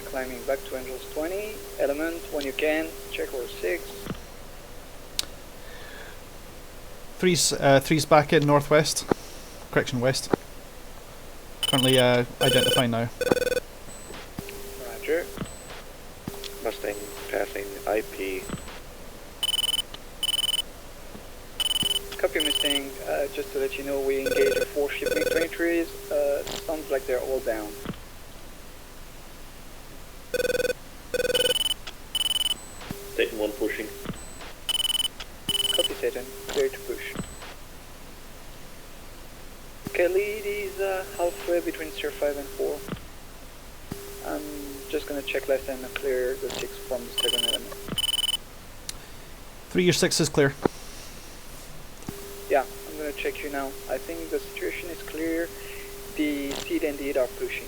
Climbing back to Angels 20. Element, when you can, check or 6. 3's back in northwest. Correction, west. Currently identifying now. Roger. Mustang passing IP. Copy Mustang, just to let you know, we engage a 4 ship MiG-23s. Sounds like they're all down. Satan 1 pushing. Copy Satan, clear to push. Okay, lead is halfway between Sierra 5 and 4. I'm just gonna check left and clear the 6 from the 7 element. 3 or 6 is clear. Yeah, I'm gonna check you now. I think the situation is clear. The seed and the 8 are pushing.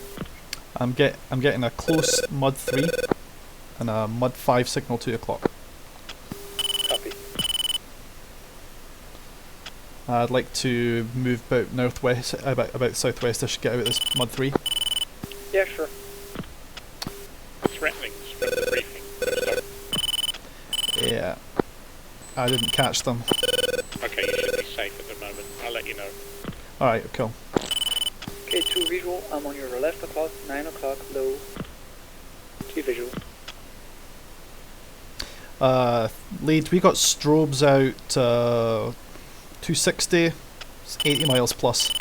I'm getting a close mud 3 and a mud 5 signal 2 o'clock. Copy. I'd like to move about northwest, about southwest-ish, get out of this mud 3. Yeah, sure. Threatenings from the briefing. Yeah. I didn't catch them. Okay, you should be safe at the moment. I'll let you know. Alright, cool. Okay, 2 visual, I'm on your left o'clock, 9 o'clock, low. 2 visual. Lead, we got strobes out 260, it's 80 miles plus.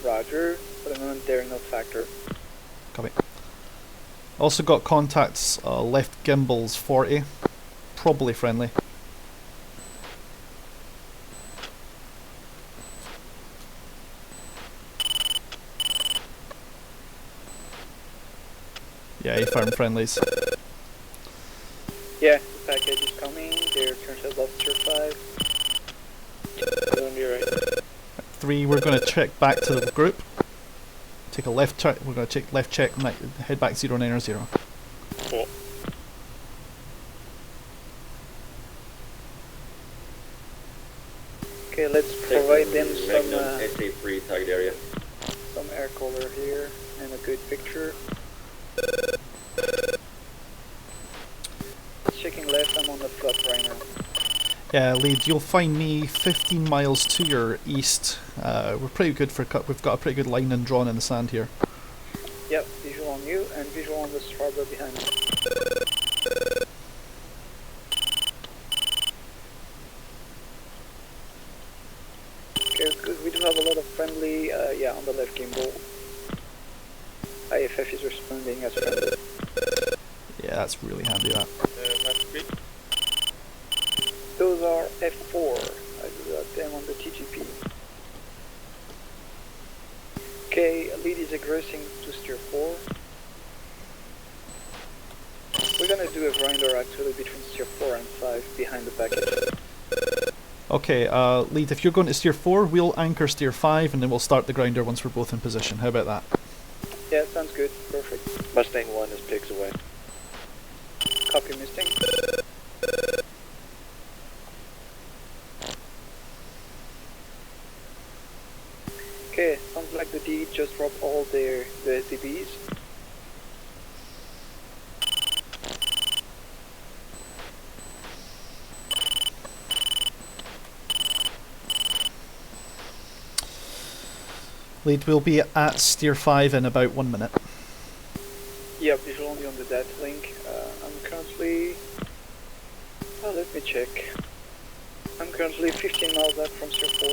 Roger, for the moment they're no factor. Copy. Also got contacts left gimbals 40, probably friendly. Yeah, he found friendlies. Yeah, the package is coming, they're currently above Tier 5. 3, we're going to check back to the group. Take a left check. We're going to take left check. Head back 090. Oh. Okay, let's provide them some SA3 target area. some air cover here and a good picture. Checking left, I'm on the flop right now. Yeah, lead. You'll find me 15 miles to your east. We're pretty good for cut. We've got a pretty good line and drawn in the sand here. Yep, visual on you and visual on the starboard behind me. Okay, good. We do have a lot of friendly, yeah, on the left gimbal. IFF is responding as friendly. Yeah, that's really handy, that. Those are F4. I do got them on the TGP. Okay, lead is aggressing to steer 4. We're gonna do a grinder actually between steer 4 and 5 behind the package. Okay, lead, if you're going to steer 4, we'll anchor steer 5 and then we'll start the grinder once we're both in position. How about that? Yeah, sounds good. Perfect. Mustang 1 is pigs away. Copy, Mustang. Okay, sounds like the D just dropped all the SDBs. Lead, will be at steer 5 in about 1 minute. Yeah, visual only on the data link. I'm currently... Oh, let me check. I'm currently 15 miles out from steer 4,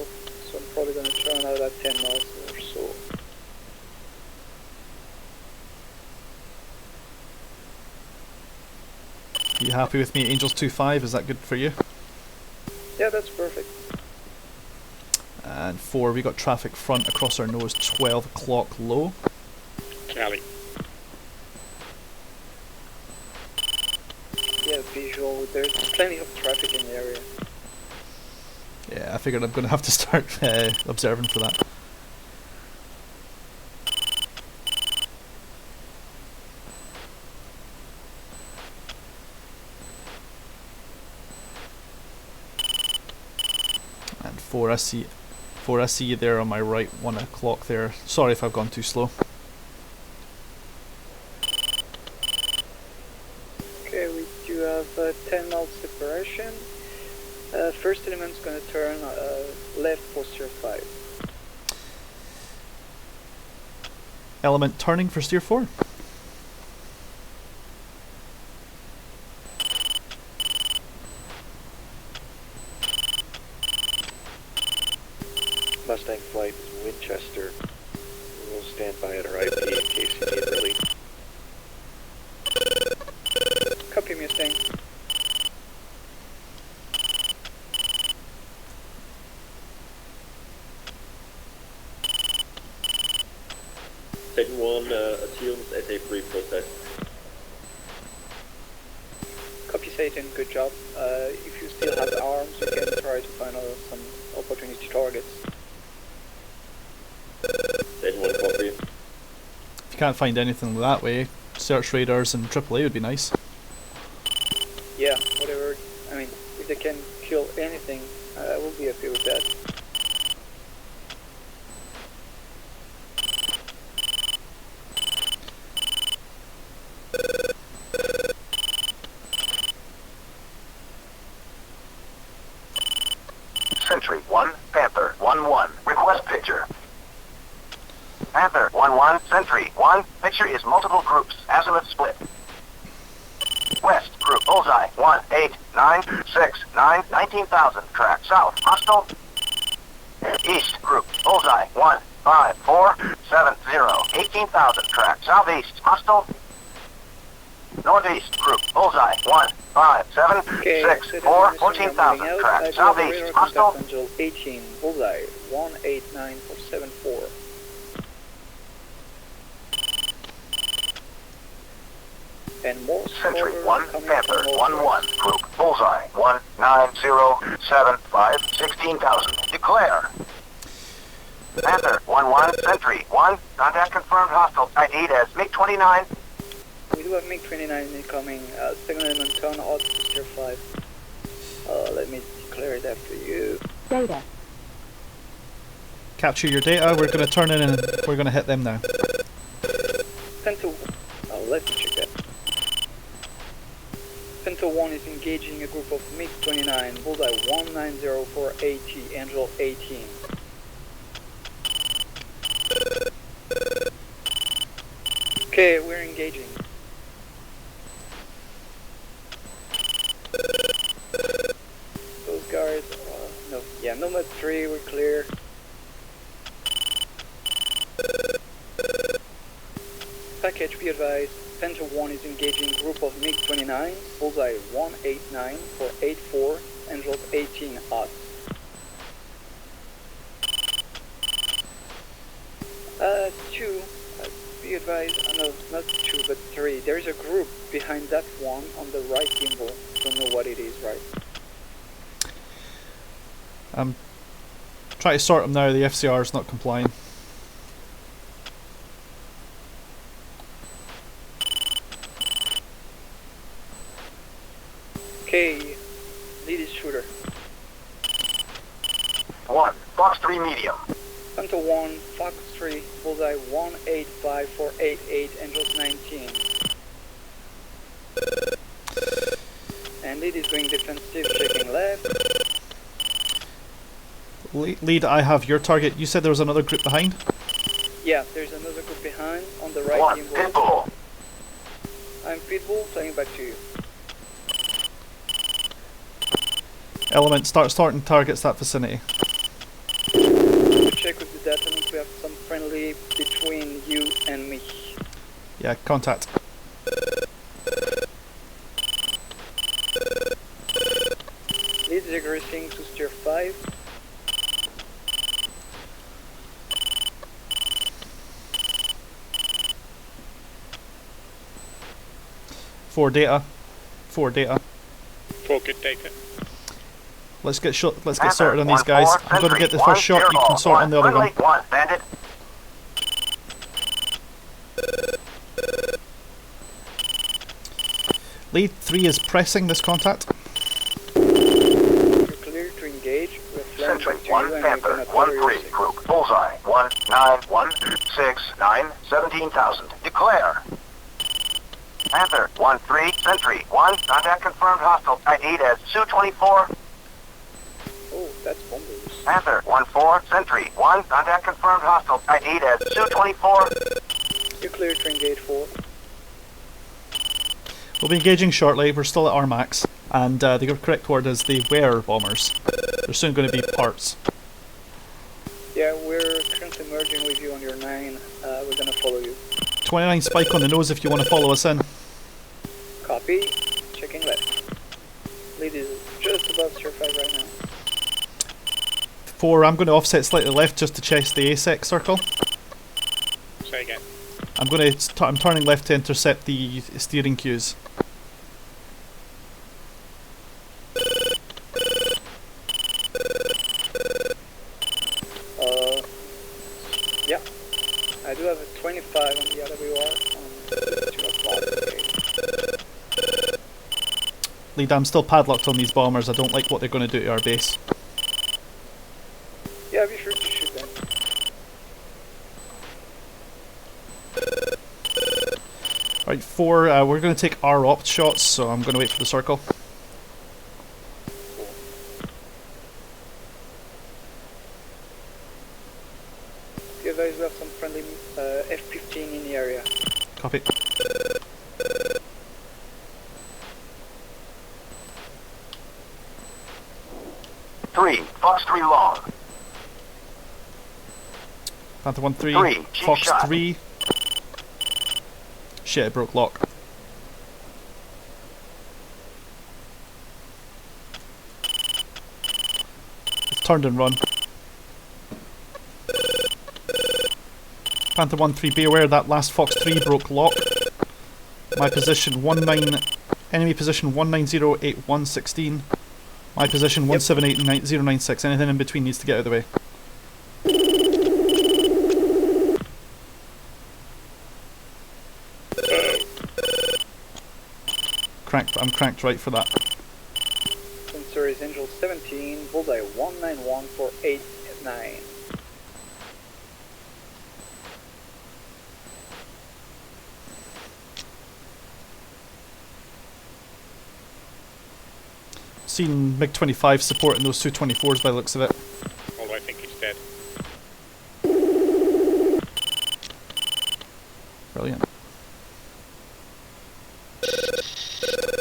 so I'm probably going to turn out at 10 miles or so. Are you happy with me? Angels 2-5, is that good for you? Yeah, that's perfect. And 4, we got traffic front across our nose, 12 o'clock low. Cali. Yeah, visual. There's plenty of traffic in the area. Yeah, I figured I'm going to have to start observing for that. And 4, I see you there on my right, 1 o'clock there. Sorry if I've gone too slow. Okay, we do have 10 mile separation. First element's going to turn left for steer 5. Element turning for steer 4. Mustang flight is Winchester. We'll stand by at our IP in case you need relief. Copy, Mustang. Second one assumes SA3 protest. Copy, Satan. Good job. If you still have arms, you can try to find some opportunity targets. Second one copy. If you can't find anything that way, search radars and AAA would be nice. Yeah, whatever. I mean, if they can kill anything, I will be happy with that. Sentry 1, Panther 1-1. Request picture. Panther 1-1, Sentry 1. Picture is multiple groups. Azimuth split. West group bullseye 1, 8, 9, 6, 9, 19,000. Track south. Hostile. East group bullseye 1, 5, 4, 7, 0, 18,000. Track southeast. Hostile. Northeast group bullseye 1, 5, 7, 6, 4, 14,000. Track southeast. Hostile. Angel 18, bullseye 189.74. And more Sentry 1, Panther 1-1. Group bullseye 1, 9, 0, 7, 5, 16,000. Declare. Panther 1-1, Sentry 1. Contact confirmed hostile. ID as MiG-29. We do have MiG-29 incoming. Second element turn out to Tier 5. Let me declare that for you. Data. Capture your data. We're going to turn in and we're going to hit them now. Panther, let me check that. Panther 1 is engaging a group of MiG-29, bullseye 190480, Angel 18. Okay, we're engaging. Those guys, no, yeah, Nomad 3, we're clear. Package, be advised, Panther 1 is engaging group of MiG-29, bullseye 189 for 84, Angel 18 odds. Two, be advised, no, not two, but three. There's a group behind that one on the right gimbal. Don't know what it is, right? Try to sort them now. The FCR is not complying. Okay, lead is shooter. 1. Fox 3 medium. Panther 1, Fox 3, bullseye 185488, Angels 19. And lead is going defensive, checking left. Lead, I have your target. You said there was another group behind? Yeah, there's another group behind on the right 1. gimbal. Pitbull. I'm Pitbull, turning back to you. Element, starting targets that vicinity. Check with the data link, we have some friendly between you and me. Yeah, contact. Lead is aggressing to Tier 5. Four data. 4 data. 4 good data. Let's get sorted on these guys. I'm going to get the first shot. You can sort on the other one. 1. Bandit. Lead 3 is pressing this contact. You're clear to engage. We're flying Sentry back to 1. you and Panther we're gonna 1-3. Group. Bullseye 19169 17,000. Declare. Panther 1-3. Sentry 1. Contact confirmed hostile. ID as Su-24. Oh, that's bombers. Panther 1-4. Sentry 1. Contact confirmed hostile. ID as Su-24. You're clear to engage 4. We'll be engaging shortly. We're still at our max. And the correct word is the wear bombers. They're soon going to be parts. Yeah, we're currently merging with you on your 9. We're gonna follow you. 29 spike on the nose if you want to follow us in. Copy. Checking left. Lead is just above Tier 5 right now. 4, I'm going to offset slightly left just to chase the ASEC circle. Say again. I'm turning left to intercept the steering cues. Yeah. I do have a 25 on the RWR on 2 o'clock. Okay. Lead, I'm still padlocked on these bombers. I don't like what they're going to do to our base. Yeah, be sure to shoot them. Right, 4, we're going to take our opt shots, so I'm going to wait for the circle. You guys have some friendly F-15 in the area. Copy. Fox 3 long. Panther 1-3, 3, Fox shot. 3. Shit, it broke lock. It's turned and run. Panther 1-3, be aware that last Fox 3 broke lock. My position enemy position 1908116. My position 1789096. Anything in between needs to get out of the way. I'm cranked right for that. Sensor is Angel 17, bullseye 1914889. Seen MiG-25 supporting those 224s by the looks of it. Although I think it's dead. Brilliant.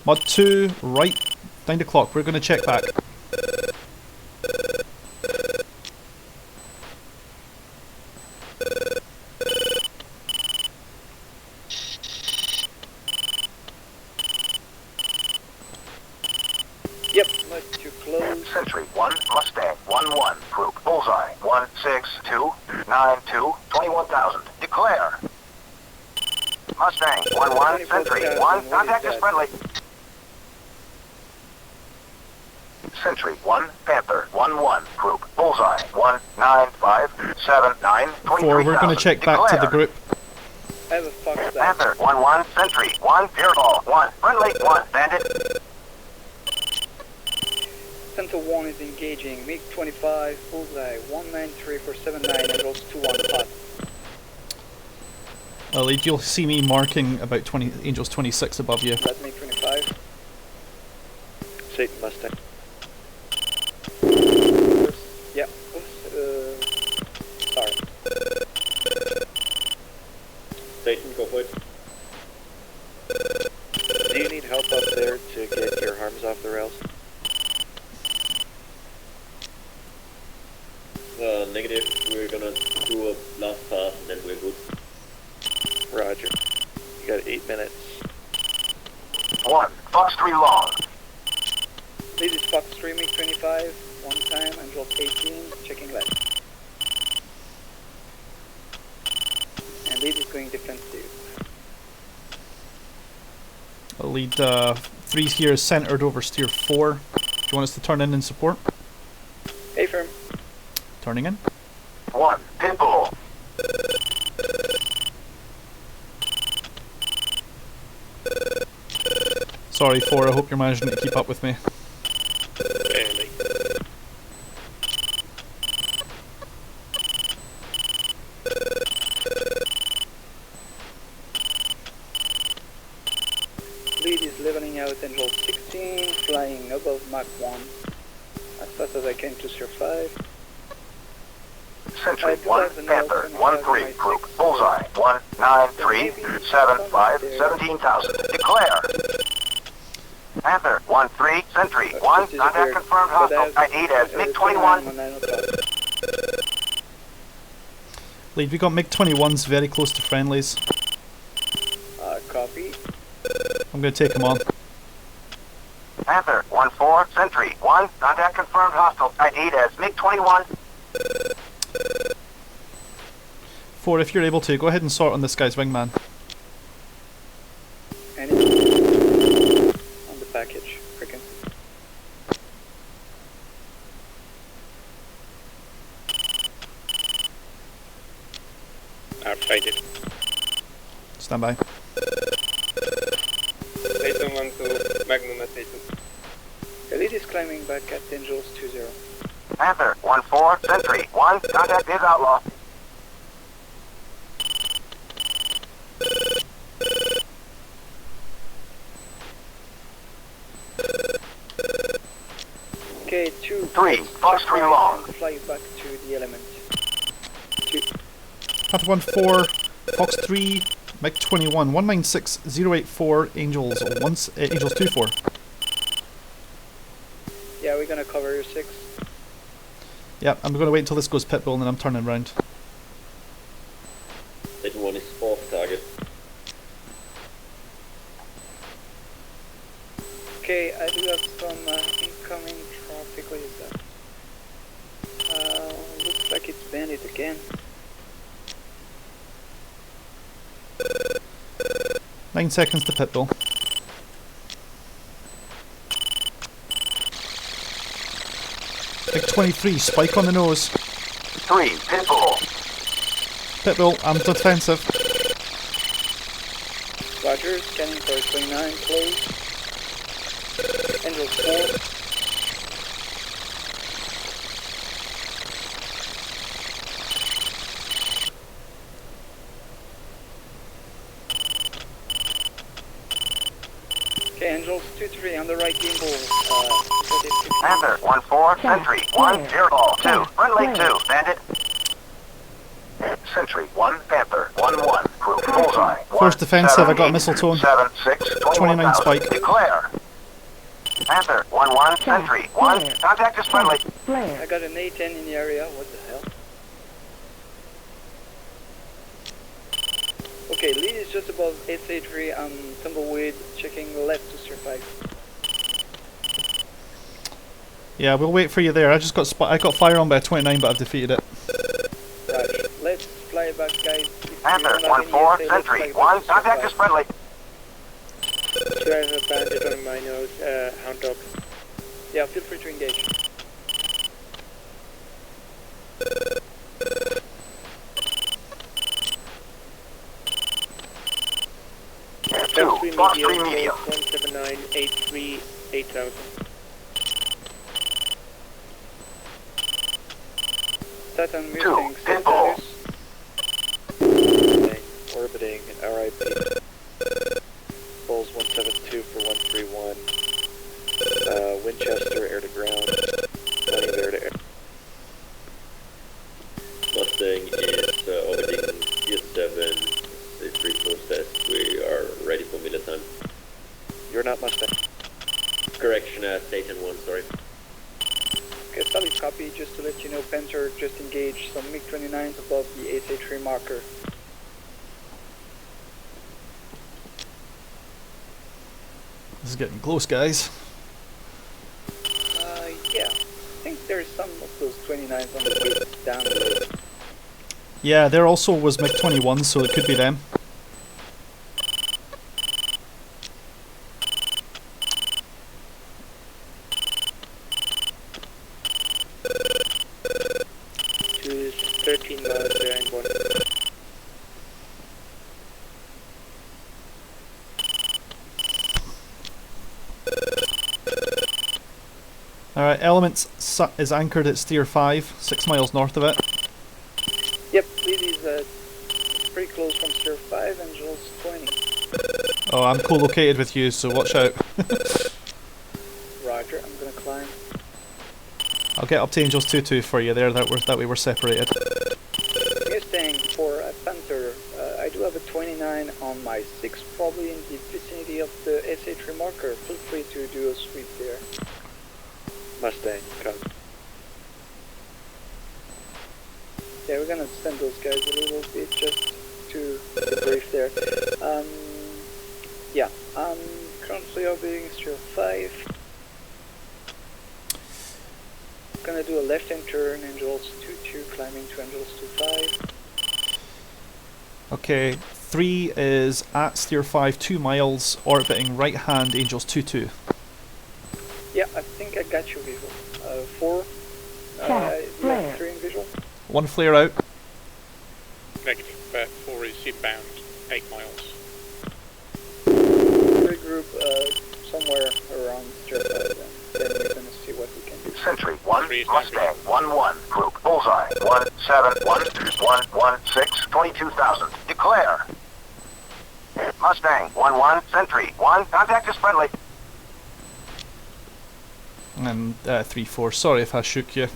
Mod 2, right, 9 o'clock. We're going to check back. Yep, much too close. Sentry 1, Mustang 1-1, group bullseye 16292, 21,000. Declare. Mustang 1-1, Sentry 1, contact is friendly. Sentry 1, Panther 1-1, group bullseye 19579, 4, we're going to check back to the group. I have a Fox Panther 1-1, Sentry 1, airball 1, friendly 1, bandit. Center 1 is engaging, MiG-25, bullseye 193479, Angels 2-1 hot. Lead, you'll see me marking about 20 Angels 26 above you. That's MiG-25. Satan Mustang. Yeah, sorry. Satan, go for it. Do you need help up there to get your arms off the rails? Negative. We're gonna do a last pass and then we're good. Roger. You got 8 minutes. 1, Fox 3 long. This is Fox 3, MiG-25, 1 time, Angels 18, checking left. And this is going defensive. Lead 3 here is centered over steer 4. Do you want us to turn in and support? Hey, firm. Turning in. 1, Pitbull. Sorry, 4, I hope you're managing to keep up with me. Barely. Lead is leveling out Angel 16, flying above Mach 1. As fast as I can to Sir 5. Sentry 1, Panther 1-3, group bullseye 19375, 17,000. Declare. Panther 1-3, Sentry 1, contact confirmed hostile. ID as MiG-21. Lead, we got MiG-21s very close to friendlies. Copy. I'm going to take them on. Panther 1-4, Sentry 1, contact confirmed hostile. ID as MiG-21. 4, if you're able to, go ahead and sort on this guy's wingman. On the package, freaking. I'll fight it. Stand by. Satan 1-2, Magnum at Satan. The lead is climbing back at Angels 20. Panther 1-4, Sentry 1, contact is outlaw. Okay, 2. 3, Fox 3 long. Fly back to the element. 2. Panther 1-4, Fox 3, MiG-21, 196084, Angels 24. Yeah, we're gonna cover your 6. Yeah, I'm going to wait until this goes pitbull and then I'm turning around. Satan 1 is 4th target. Okay, I do have some incoming traffic. What is that? Looks like it's bandit again. Nine seconds to pitbull. MiG-23, spike on the nose. 3, Pitbull. Pitbull, I'm defensive. Roger, scanning for 29, close. Angels 4. Okay, Angels 2-3 on the right gimbal. Panther 1-4, Sentry 1-0, 2, friendly 2, Bandit. Sentry 1, Panther 1-1, crew bullseye. First defensive, I got missile tone. 29 spike. Declare. Panther 1-1, Sentry 1, contact is friendly. I got an A10 in the area, what the hell? Okay, lead is just above SA3 on Tumbleweed, checking left to Sir 5. Yeah, we'll wait for you there. I just got I got fire on by a 29, but I've defeated it. Roger. Let's fly back, guys. Panther 1-4, Sentry 1, contact is friendly. Do I have a bandit on my nose, hound dog? Yeah, feel free to engage. Fox 3 medium. 17983 8000. Saturn Two, Mustang, pinball. Orbiting RIP. Bulls 172 for 131. Winchester air to ground. 20 air to air. Mustang is orbiting PS7. It's a free process. We are ready for middle time. You're not Mustang. Correction, Satan 1, sorry. Okay, solid copy. Just to let you know, Panther just engaged some MiG-29s above the SA3 marker. This is getting close, guys. Yeah. I think there's some of those 29s on the way down the road. Yeah, there also was MiG-21, so it could be them. To 13 miles behind 1. Alright, Elements is anchored at Steer 5, 6 miles north of it. Yep, lead is pretty close from Steer 5, Angels 20. Oh, I'm co-located with you, so watch out. Roger, I'm gonna climb. I'll get up to Angels 2-2 for you there, that way we're separated. Mustang for Panther, I do have a 29 on my 6, probably in the vicinity of the SA3 marker. Feel free to do a sweep there. Mustang, come. Yeah, we're gonna send those guys a little bit just to debrief there. Yeah, I'm currently orbiting Steer 5. Gonna do a left-hand turn, Angels 2-2, climbing to Angels 2-5. Okay, 3 is at Steer 5, 2 miles, orbiting right hand, Angels 2-2. Yeah, I think I got you visual. 4, yeah, 3 in visual. 1 flare out. Negative, 4 is inbound, 8 miles. Regroup somewhere around Steer 5 then we're gonna see what we can do. Sentry 1, Mustang 1-1, group bullseye 171-116, 22,000. Declare. Mustang 1-1, Sentry 1, contact is friendly. And 3-4, sorry if I shook you.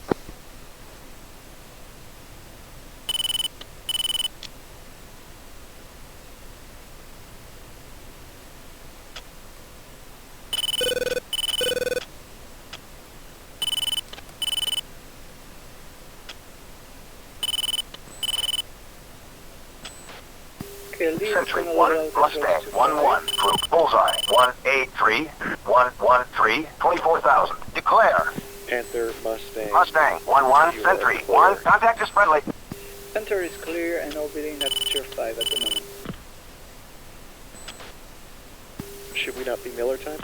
Sentry 1, Mustang 1-1, group bullseye 183, 113, 24,000. Declare. Panther, Mustang. Mustang 1-1, Sentry 1, contact is friendly. Panther is clear and orbiting at Steer 5 at the moment. Should we not be Miller time?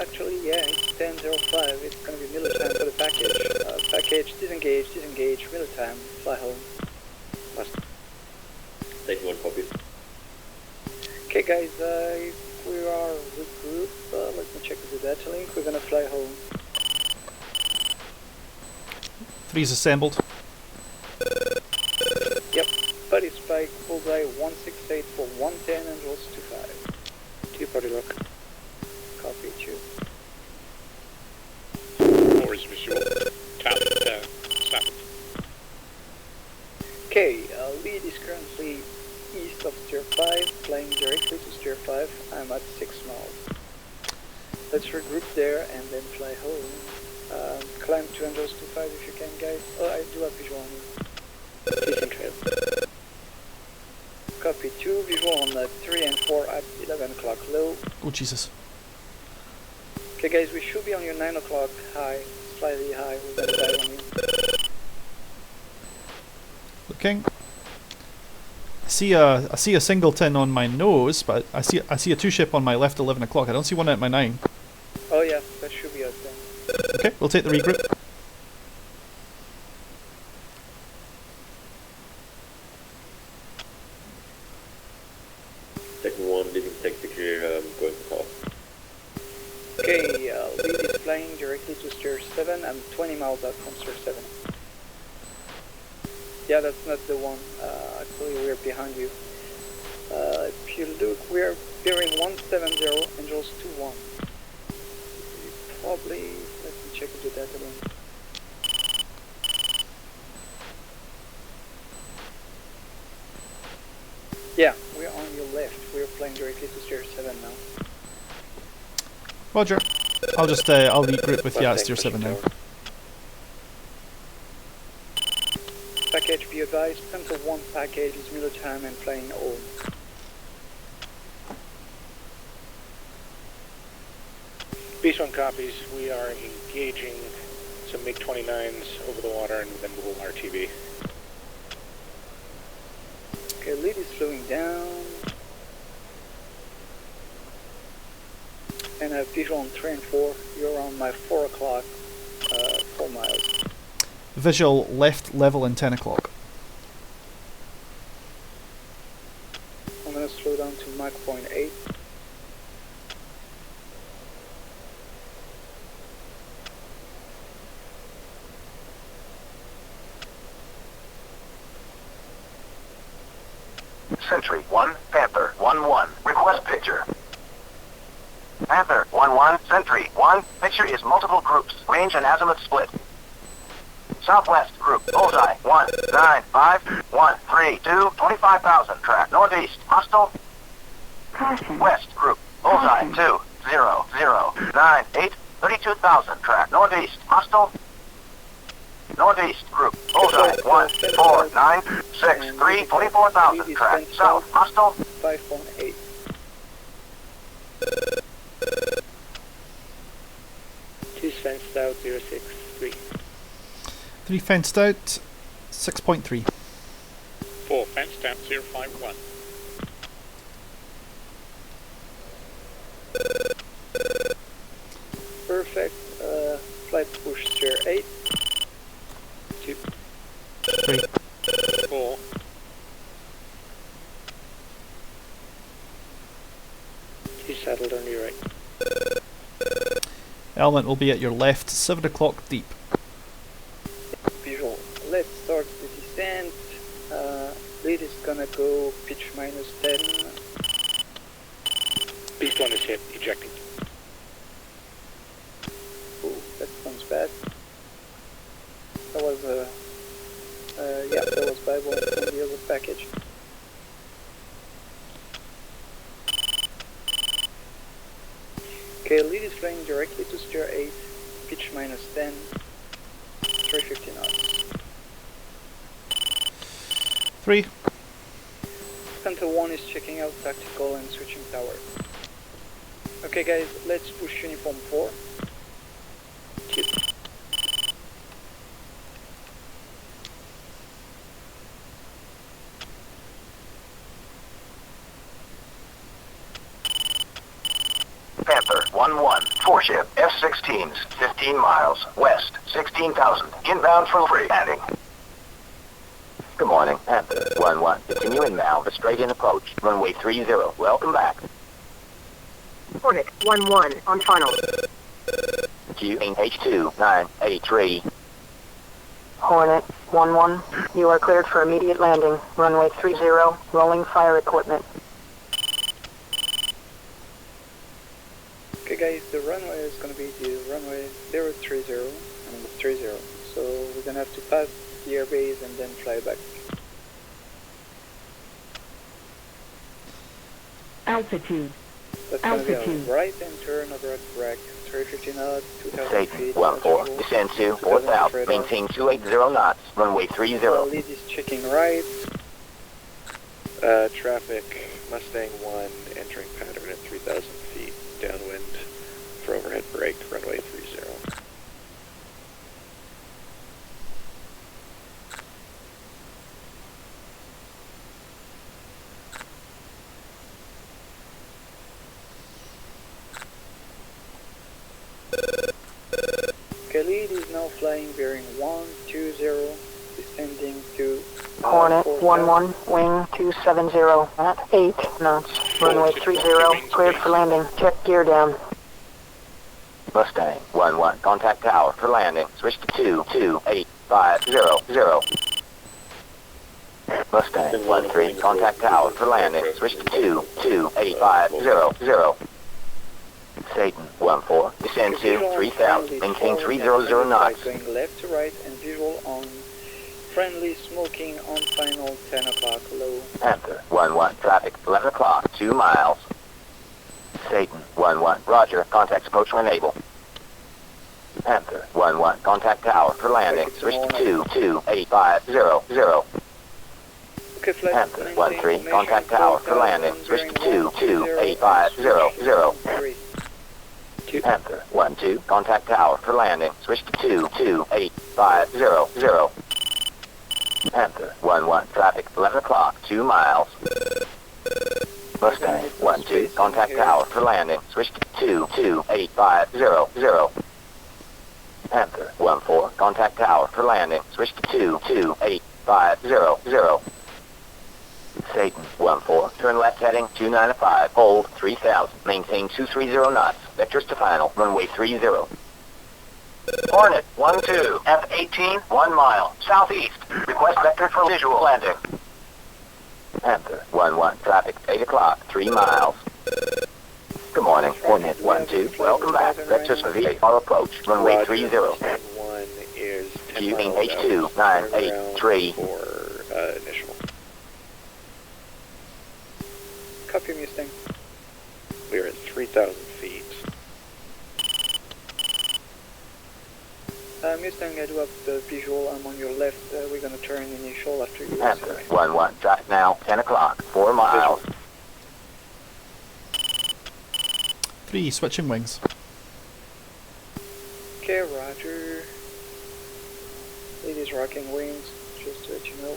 Actually, yeah, it's 10:05. It's gonna be Miller time for the package. Package, disengage, Miller time, fly home. Take 1 copy. Okay, guys, we are regrouped. Let me check the data link. We're gonna fly home. 3's assembled. Yep, buddy spike, bullseye 168 for 110 and rolls 25. 2 party lock. Copy 2. 4 is visual. Tap, 7. Okay, lead is currently east of Steer 5, flying directly to Steer 5. I'm at 6 miles. Let's regroup there and then fly home. Climb 2 and rolls 25 if you can, guys. Oh, I do have visual on you. Decent trail. Copy 2, visual on 3 and 4 at 11 o'clock low. Oh, Jesus. Okay guys, we should be on your 9 o'clock high, slightly high, we're gonna dive on you. Looking. I see a singleton on my nose, but I see a 2-ship on my left 11 o'clock. I don't see one at my 9. Oh yeah, that should be us then. Okay, we'll take the regroup. Second one, leaving taxi clear, going south. Okay, lead is flying directly to Steer 7. I'm 20 miles out from Steer 7. Yeah, that's not the one. Actually, we're behind you. If you look, we're bearing 170, Angels 21. Probably, let me check the data link. Yeah, we're on your left. We're flying directly to Steer 7 now. Roger. I'll regroup with you at Steer 7 now. Package be advised, Center 1 package is middle time and flying home. Beast 1 copies. We are engaging some MiG-29s over the water and then we'll RTV. Okay, lead is slowing down. And I have visual on 3 and 4. You're on my 4 o'clock, 4 miles. Visual left level and 10 o'clock. I'm gonna slow down to Mach 0.8. Sentry 1, Panther 1-1. Request picture. Panther 1-1, Sentry 1. Picture is multiple groups. Range and azimuth split. Southwest group. Bullseye 1, 9, 5, 1, 3, 2, 25,000. Track northeast. Hostile. West group. Bullseye 2, 0, 0, 9, 8, 32,000. Track northeast. Hostile. Northeast group. Bullseye 1, 4, 9, 6, 3, 24,000. Track south. Hostile. 5.8. Two fenced out 063. 3 fenced out, 6.3. 4 fenced out 051. Perfect. Flight push Steer 8. 2. 3. 4. Two settled on your right. Element will be at your left, 7 o'clock deep. Visual. Let's start the descent. Lead is gonna go pitch minus 10. Beast 1 is hit, ejecting. Ooh, that sounds bad. That was yeah, that was Bible from the other package. Okay, lead is flying directly to Steer 8, pitch minus 10, 350 knots. 3. Center 1 is checking out tactical and switching tower. Okay guys, let's push uniform 4. Panther 1-1. 4-ship F-16s. 15 miles. West. 16,000. Inbound for free landing. Good morning, Panther 1-1. Continuing now, the straight-in approach. Runway 30. Welcome back. Hornet 1-1 on final. QH2983. Hornet 1-1. You are cleared for immediate landing. Runway 30, rolling fire equipment. Okay guys, the runway is going to be the runway 030, and 30. So we're going to have to pass the airbase and then fly back. Altitude. That's going to be a right and turn over at Breck, 350 knots, 2,000 Satan feet. 1-4, descend to 4,000, maintain 280 knots, runway 30. Lead is checking right. Traffic, Mustang 1, entering pattern at 3,000 feet, downwind for overhead brake, runway 30. Okay, lead is now flying bearing 120, descending to Hornet 1-1, wing 270 at 8 knots. Runway 30, cleared for landing. Check gear down. Mustang 1-1, contact tower for landing. Switch to 22850. Mustang 1-3, contact tower for landing. Switch to 22850. Satan 1-4, descend to 3000, maintain 300 knots. Going left to right and visual on friendly smoking on final 10 o'clock low. Panther 1-1, traffic 11 o'clock, 2 miles. Satan 1-1, roger, contact approach when able. Panther 1-1, contact tower for landing. Switch to 22850. Okay, flight Panther 1-3, contact tower for landing. Switch to 22850. Panther 1-2, contact tower for landing. Switch to 22850. Panther 1-1, traffic 11 o'clock, 2 miles. Mustang 1-2, contact tower for landing. Switch to 22850. Panther 1-4, contact tower for landing. Switch to 22850. Satan 1-4, turn left heading 295, hold 3000, maintain 230 knots. Vectors to final, runway 30. Hornet 1-2, F-18, 1 mile, southeast. Request vector for visual landing. Panther 1-1, traffic 8 o'clock, 3 miles. Good morning, Hornet 1-2, welcome back. Vectors for VFR approach, runway 30. Mustang 1 is 10 miles out, QH2983. for initial. Copy, Mustang. We are at 3,000 feet. Mustang, I do have the visual. I'm on your left. We're going to turn initial after you. Panther 1-1, traffic now 10 o'clock, 4 miles. 3, switching wings. Okay, roger. It is rocking wings, just to let you know.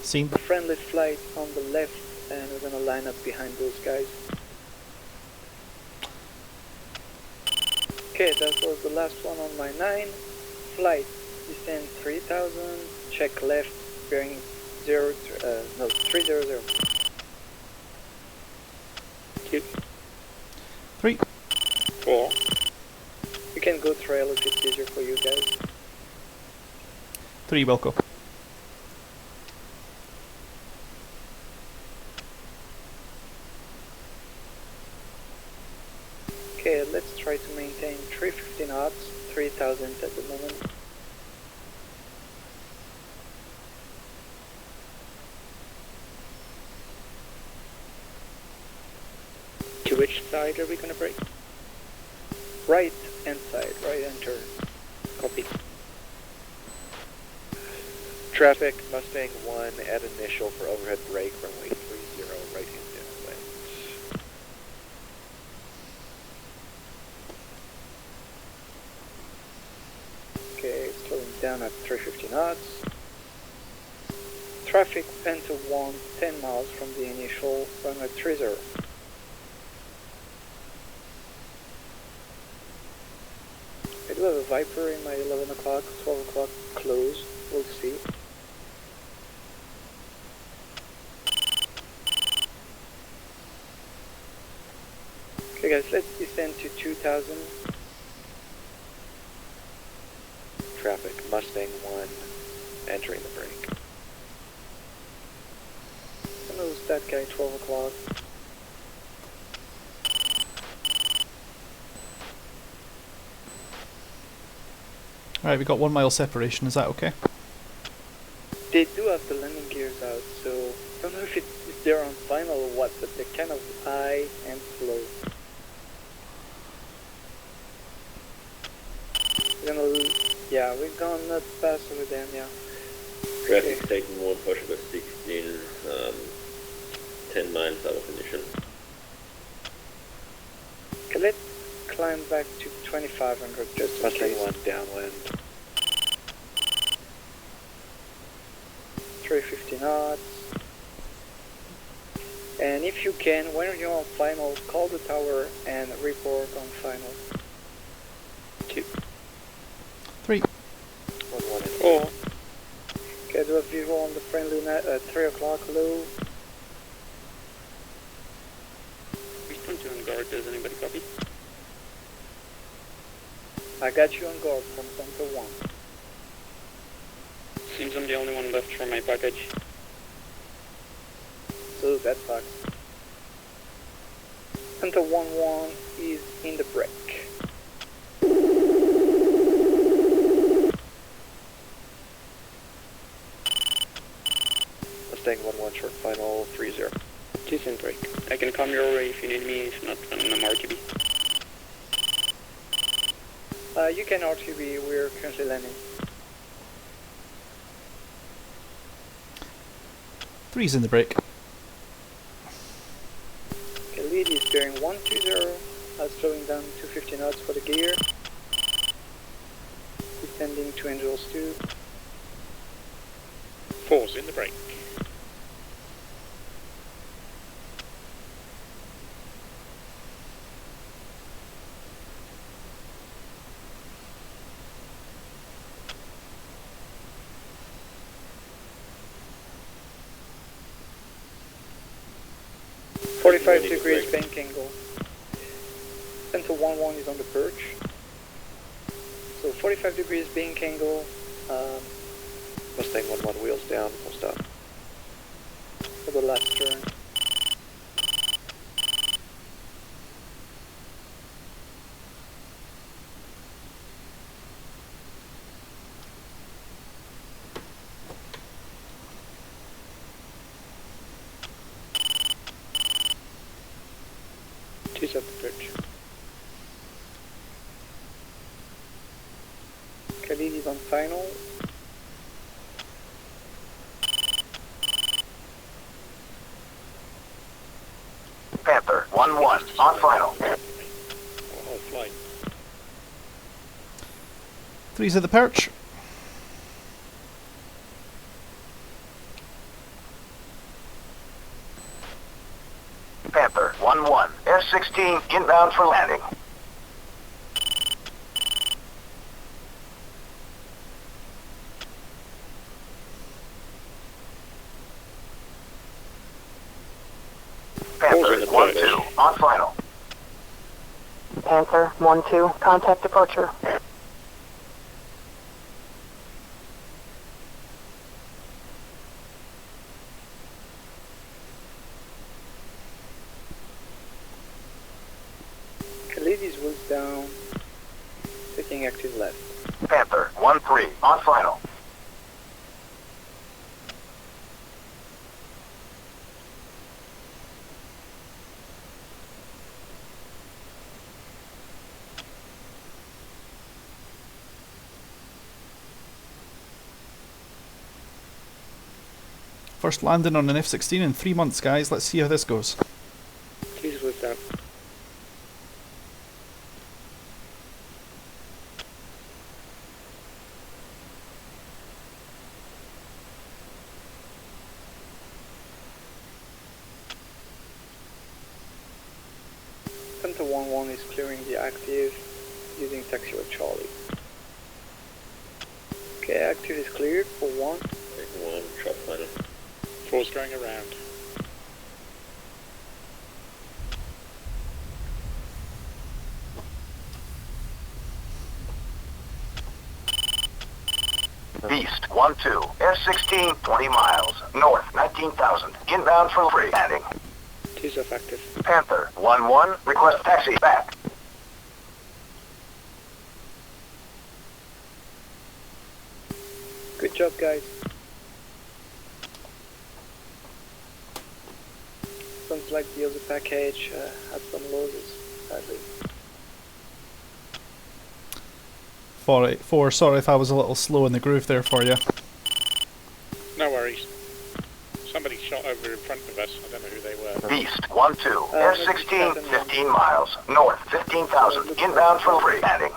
Seen. A friendly flight on the left, and we're going to line up behind those guys. Okay, that was the last one on my 9. Flight, descend 3000, check left, bearing 300. 3. 4. You can go trail if it's easier for you guys. 3, Wilco. Okay, let's try to maintain 350 knots, 3000 at the moment. To which side are we going to brake? Right hand side, right hand turn. Copy. Traffic, Mustang 1 at initial for overhead brake, runway 30, right hand downwind. Okay, slowing down at 350 knots. Traffic Penta 1, 10 miles from the initial, runway 30. I do have a Viper in my 11 o'clock, 12 o'clock close, we'll see. Okay guys, let's descend to 2000. Traffic, Mustang 1, entering the break. I know that guy, 12 o'clock. Alright, we got 1 mile separation, is that okay? They do have the landing gears out, so I don't know if they're on final or what, but they're kind of high and slow. We're gonna pass over them, yeah. Traffic's taking one push of a 16, 10 miles out of ignition. Okay, let's climb back to 2500 just in Mustang case. 1 downwind. 350 knots. And if you can, when you're on final, call the tower and report on final. 2. 3. 1 and 4. Okay, do a visual on the friendly net at 3 o'clock low. Respond to on guard, does anybody copy? I got you on guard from Center 1. Seems I'm the only one left for my package. So that sucks. Center 1-1 is in the break. Mustang 1-1 short final 30. Decent break. I can come your way if you need me, if not, I'm an RTB. You can RTB, we're currently landing. 3's in the break. Okay, lead is bearing 120, slowing down to 50 knots for the gear. Descending to Angels 2. 4's in the break. Degrees bank angle. Center 1-1 is on the perch. So 45 degrees bank angle. Mustang 1-1 wheels down, full stop. For the last turn. At the bridge. Khalid is on final. Panther 1-1 on final. Oh, flight. 3's at the perch. Panther 1-1. F-16 inbound for landing. Panther 1-2 on final. Panther 1-2, contact departure. Khalidis was down, taking active left. Panther 1-3 on final. First landing on an F-16 in 3 months, guys. Let's see how this goes. Please with that. Center 1-1 is clearing the active using taxiway Charlie. Okay, active is cleared for 1. Taking 1, shot final. 4's going around. Beast 1-2, F-16, 20 miles, north, 19,000, inbound for free, landing. TSF active. Panther 1-1, request taxi, back. Good job, guys. Sounds like the other package had some losses, sadly. 484, sorry if I was a little slow in the groove there for you. No worries. Somebody shot over in front of us. I don't know who they were. Beast 1-2, F-16, 15 miles, north, 15,000, inbound for free, landing.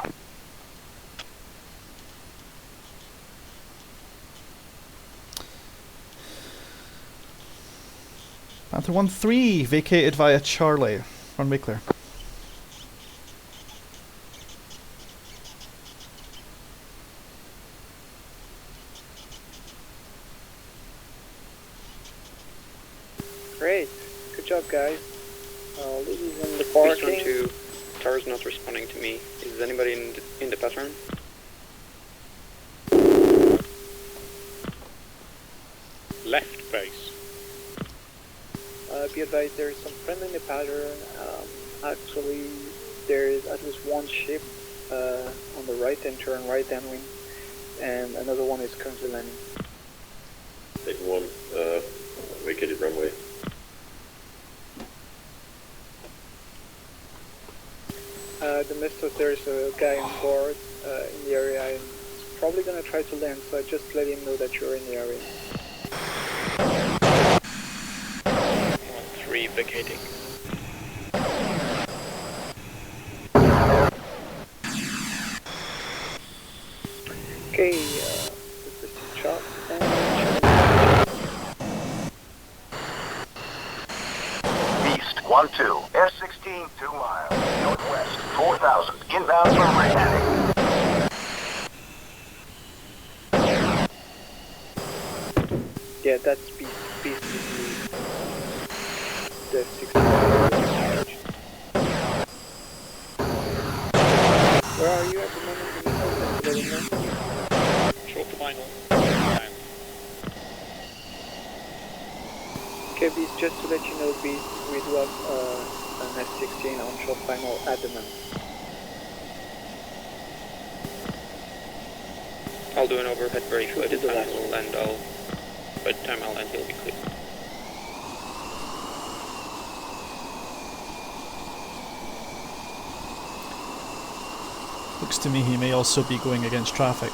Panther 1-3, vacated via Charlie. Runway clear. Great. Good job, guys. Loses in the parking. Beast 1-2, tower's not responding to me. Is anybody in the pattern? Left base. Be advised, there is some friendly in the pattern. Actually, there is at least one ship on the right and turn right downwind, and another one is currently landing. Take one, vacated runway. Domestos, there's a guy on board in the area and he's probably going to try to land, so I just let him know that you're in the area. 1-3 vacating. Okay, this is the shot and Beast 1-2, F-16, 2 miles, northwest, 4,000, inbound for free, landing. yeah, that's Beast the 16. Where are you at the moment? Short final. Okay, Beast, just to let you know, Beast, we do have an F-16 on short final at the moment. I'll do an overhead brake by the time I'll land. By the time I'll land, he'll be clear. Looks to me he may also be going against traffic.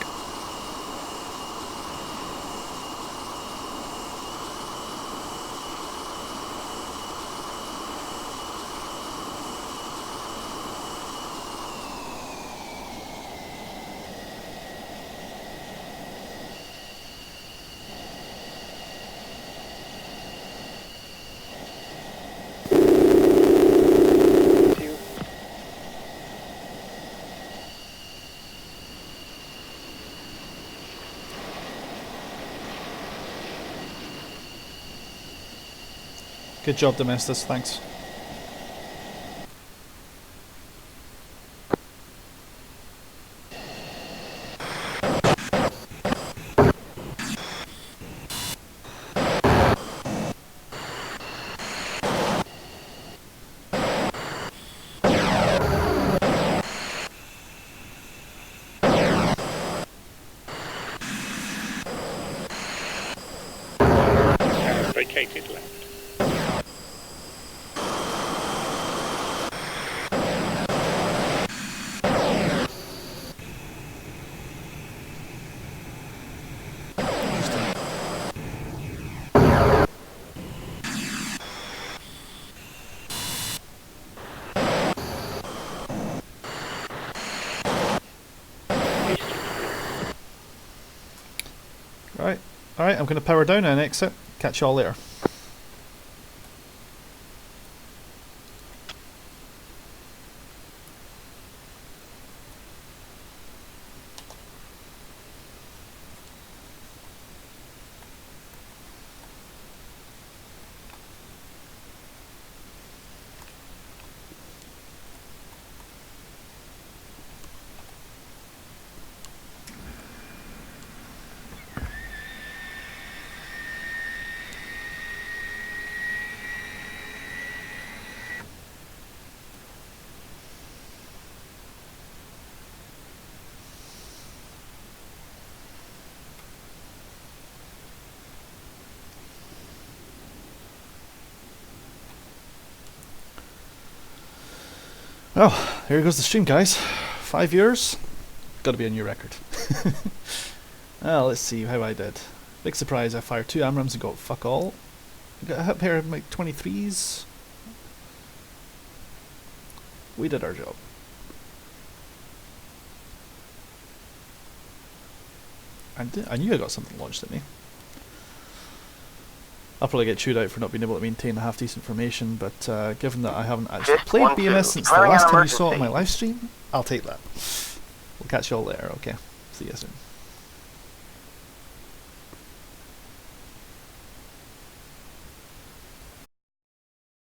Good job, Domestos, thanks. Vacated left. Alright, I'm going to power down and exit. Catch y'all later. Oh, here goes the stream, guys. 5 years. Gotta be a new record. Well, let's see how I did. Big surprise, I fired 2 AMRAAMs and got fuck all. Got a pair of like 23s. We did our job. I knew I got something launched at me. I'll probably get chewed out for not being able to maintain a half decent formation, but given that I haven't actually played BMS since the last time you saw it on my live stream, I'll take that. We'll catch you all later, okay? See you soon.